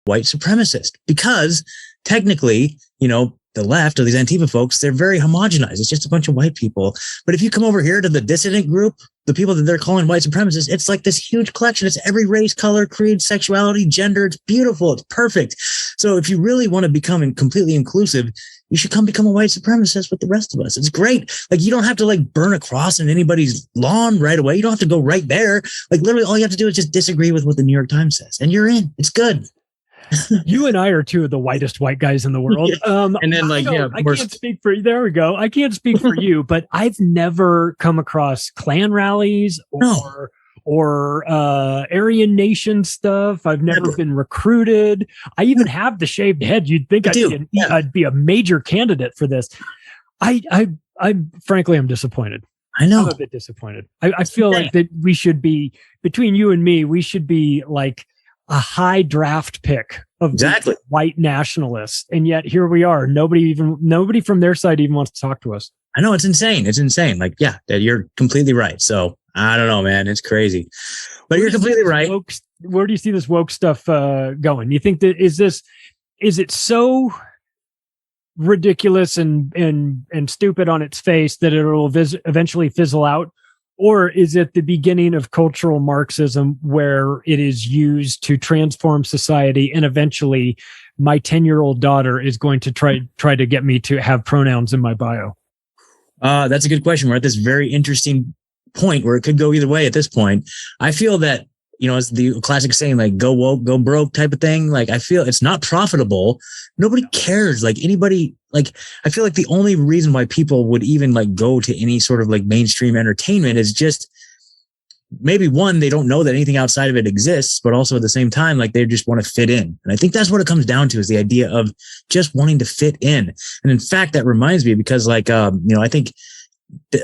white supremacist, because technically, you know, the left or these Antifa folks, they're very homogenized. It's just a bunch of white people. But if you come over here to the dissident group, the people that they're calling white supremacists, it's like this huge collection. It's every race, color, creed, sexuality, gender. It's beautiful. It's perfect. So if you really want to become completely inclusive, you should come become a white supremacist with the rest of us. It's great. Like, you don't have to like burn a cross in anybody's lawn right away. You don't have to go right there. Like, literally all you have to do is just disagree with what the New York Times says and you're in. It's good. You and I are two of the whitest white guys in the world. Yeah. And then I can't speak for you. There we go. I can't speak for you, but I've never come across Klan rallies or Aryan Nation stuff. I've never been recruited. I even have the shaved head. You'd think I'd be a major candidate for this. I frankly, I'm disappointed. I know. I'm a bit disappointed. I feel like that we should be, between you and me, we should be like a high draft pick of white nationalists. And yet here we are. Nobody from their side even wants to talk to us. I know, it's insane. It's insane. Like, yeah, you're completely right. So I don't know, man. It's crazy, but you're completely right. Where do you see this woke stuff going? You think that is it so ridiculous and stupid on its face that it will eventually fizzle out? Or is it the beginning of cultural Marxism where it is used to transform society, and eventually my 10-year-old daughter is going to try to get me to have pronouns in my bio? That's a good question. We're at this very interesting point where it could go either way at this point. I feel that, it's the classic saying, like, go woke, go broke type of thing. Like, I feel it's not profitable. Nobody cares. Like, anybody, like, I feel like the only reason why people would even like go to any sort of like mainstream entertainment is just maybe one, they don't know that anything outside of it exists, but also at the same time, like, they just want to fit in. And I think that's what it comes down to, is the idea of just wanting to fit in. And in fact, that reminds me, because like, I think,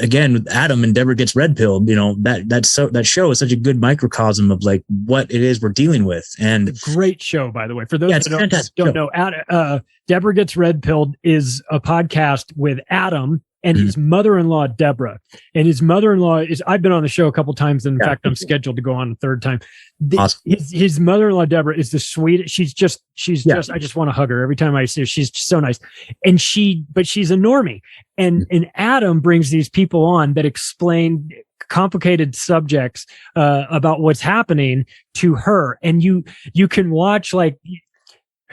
again, with Adam and Deborah Gets Red Pilled, that show is such a good microcosm of like what it is we're dealing with. And great show, by the way, for those that don't know, Deborah Gets Red Pilled is a podcast with Adam and his mother-in-law, Deborah. And his mother-in-law is, I've been on the show a couple times, and in fact, I'm scheduled to go on a third time. Awesome. His mother-in-law, Deborah, is the sweetest. She's just, I just want to hug her every time I see her. She's so nice. But she's a normie. And Adam brings these people on that explain complicated subjects, about what's happening to her. And you can watch, like,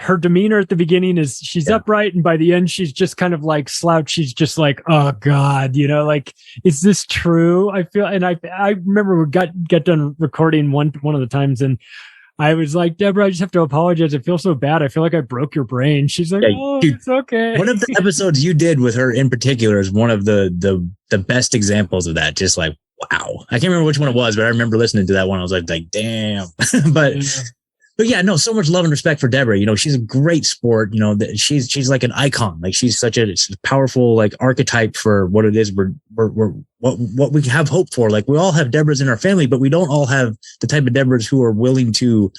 her demeanor at the beginning is she's upright, and by the end she's just kind of like slouched. She's just like, oh God, like, is this true? I feel, and I remember we got done recording one of the times, and I was like, Deborah, I just have to apologize. I feel so bad. I feel like I broke your brain. She's like, dude, it's okay. One of the episodes you did with her in particular is one of the best examples of that. Just like, wow. I can't remember which one it was, but I remember listening to that one. I was like damn. But yeah, no, so much love and respect for Deborah. She's a great sport. She's like an icon. Like, she's such a powerful like archetype for what it is we're what we have hope for. Like, we all have Deborahs in our family, but we don't all have the type of Deborahs who are willing to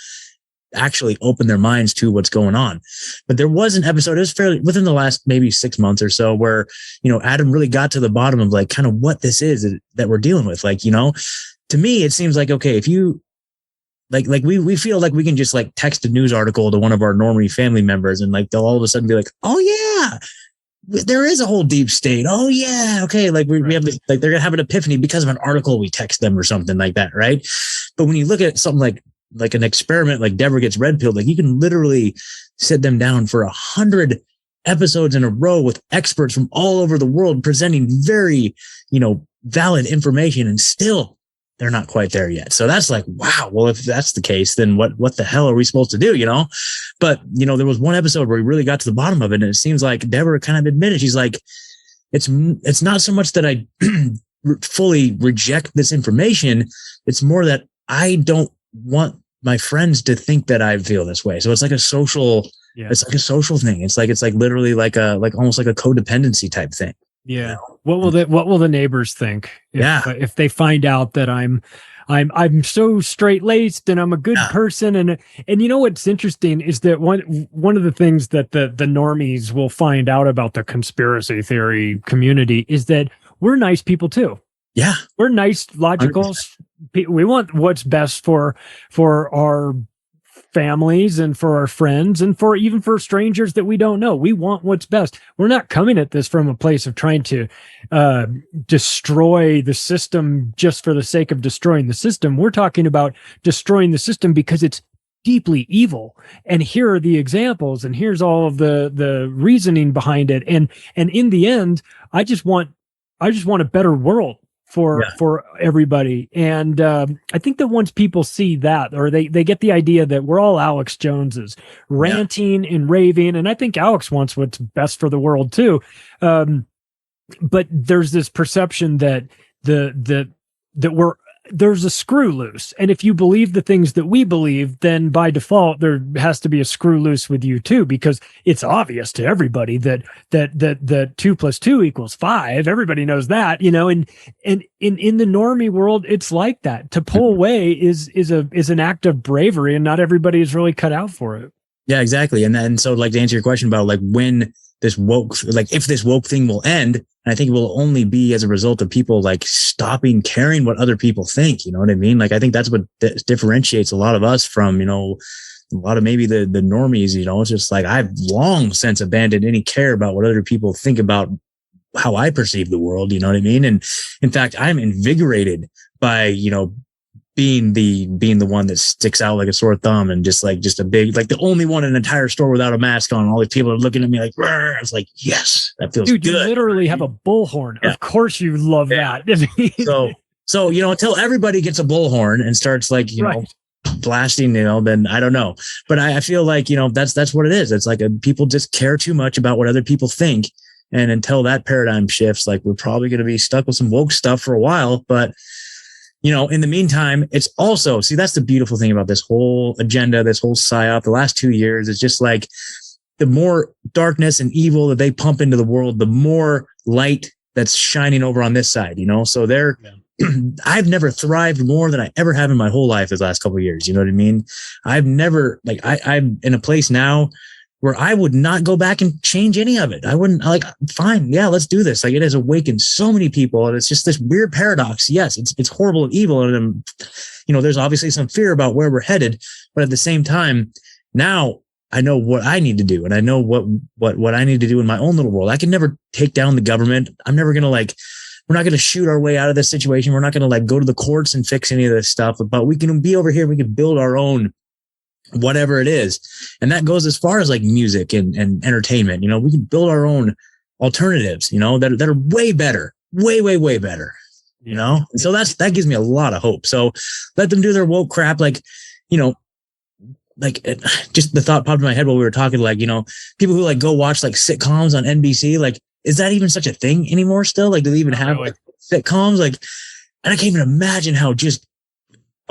actually open their minds to what's going on. But there was an episode, it was fairly within the last maybe 6 months or so, where, Adam really got to the bottom of like kind of what this is that we're dealing with. Like, to me, it seems like, okay, if you, like we feel like we can just like text a news article to one of our normie family members, and like they'll all of a sudden be like, oh yeah, there is a whole deep state. Oh yeah. Okay. Like we have this, like they're going to have an epiphany because of an article we text them or something like that. Right. But when you look at something like an experiment, like Deborah Gets Red Pilled, like you can literally sit them down for 100 episodes in a row with experts from all over the world presenting very, valid information, and still they're not quite there yet. So that's like, wow. Well, if that's the case, then what the hell are we supposed to do? But there was one episode where we really got to the bottom of it, and it seems like Deborah kind of admitted, she's like, it's not so much that I fully reject this information. It's more that I don't want my friends to think that I feel this way. So it's like a social, it's like a social thing. It's like literally like almost like a codependency type thing. Yeah. What will the neighbors think if they find out that I'm so straight-laced and I'm a good person? And what's interesting is that one of the things that the normies will find out about the conspiracy theory community is that we're nice people too. Yeah. We're nice, logical. 100%. We want what's best for our families and for our friends and for even for strangers that we don't know. We want what's best. We're not coming at this from a place of trying to destroy the system just for the sake of destroying the system. We're talking about destroying the system because it's deeply evil. And here are the examples, and here's all of the reasoning behind it. And in the end, I just want a better world for everybody. And I think that once people see that, or they get the idea that we're all Alex Joneses ranting and raving, and I think Alex wants what's best for the world too. But there's this perception that there's a screw loose. And if you believe the things that we believe, then by default, there has to be a screw loose with you too, because it's obvious to everybody that 2 + 2 = 5. Everybody knows that, and in the normie world, it's like that. To pull away is an act of bravery, and not everybody is really cut out for it. Yeah, exactly. And then, so like to answer your question about like when this woke, like if this woke thing will end, and I think it will only be as a result of people like stopping caring what other people think. You know what I mean? Like, I think that's what differentiates a lot of us from, a lot of maybe the normies, it's just like, I've long since abandoned any care about what other people think about how I perceive the world. You know what I mean? And in fact, I'm invigorated by, being the one that sticks out like a sore thumb and just a big, like the only one in an entire store without a mask on. All these people are looking at me like, I was like, yes, that feels good. You literally have a bullhorn. Yeah. Of course you love that. So, until everybody gets a bullhorn and starts like, blasting, then I don't know. But I feel like, that's what it is. It's like people just care too much about what other people think. And until that paradigm shifts, like we're probably going to be stuck with some woke stuff for a while. But in the meantime, it's also, see, that's the beautiful thing about this whole agenda, this whole psyop, the last 2 years, is just like the more darkness and evil that they pump into the world, the more light that's shining over on this side, So I've never thrived more than I ever have in my whole life this last couple of years. You know what I mean? I've never, like, I'm in a place now where I would not go back and change any of it. I wouldn't, like, fine. Yeah, let's do this. Like, it has awakened so many people, and it's just this weird paradox. Yes, it's horrible and evil. And, there's obviously some fear about where we're headed, but at the same time, now I know what I need to do, and I know what I need to do in my own little world. I can never take down the government. I'm never going to we're not going to shoot our way out of this situation. We're not going to go to the courts and fix any of this stuff, but we can be over here. We can build our own whatever it is. And that goes as far as like music and entertainment. We can build our own alternatives, that are way better, way better, And so that gives me a lot of hope. So let them do their woke crap. Just the thought popped in my head while we were talking, people who go watch sitcoms on NBC, is that even such a thing anymore still? Do they even have sitcoms? And I can't even imagine how just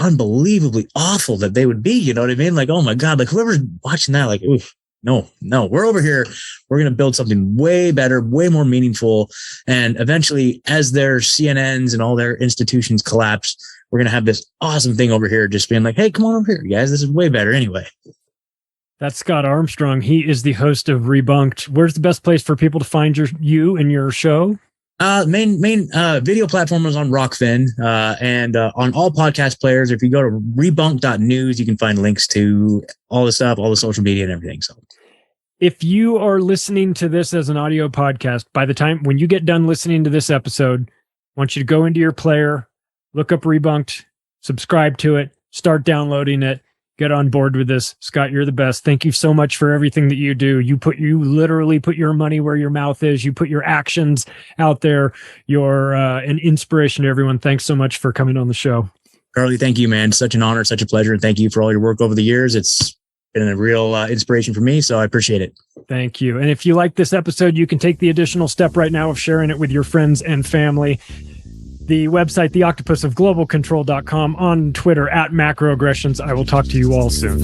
unbelievably awful that they would be. You know what I mean? Oh my God, whoever's watching that, oof, no, we're over here. We're going to build something way better, way more meaningful. And eventually, as their CNNs and all their institutions collapse, we're going to have this awesome thing over here just being like, hey, come on over here, guys. This is way better anyway. That's Scott Armstrong. He is the host of Rebunked. Where's the best place for people to find you and your show? Main video platform is on Rockfin, and on all podcast players. If you go to rebunked.news, you can find links to all the stuff, all the social media and everything. So if you are listening to this as an audio podcast, by the time when you get done listening to this episode, I want you to go into your player, look up Rebunked, subscribe to it, start downloading it. Get on board with this. Scott, you're the best. Thank you so much for everything that you do. You literally put your money where your mouth is. You put your actions out there. You're an inspiration to everyone. Thanks so much for coming on the show. Carly, thank you, man. Such an honor, such a pleasure. And thank you for all your work over the years. It's been a real inspiration for me, so I appreciate it. Thank you. And if you like this episode, you can take the additional step right now of sharing it with your friends and family. The website, theoctopusofglobalcontrol.com, on Twitter @macroaggressions. I will talk to you all soon.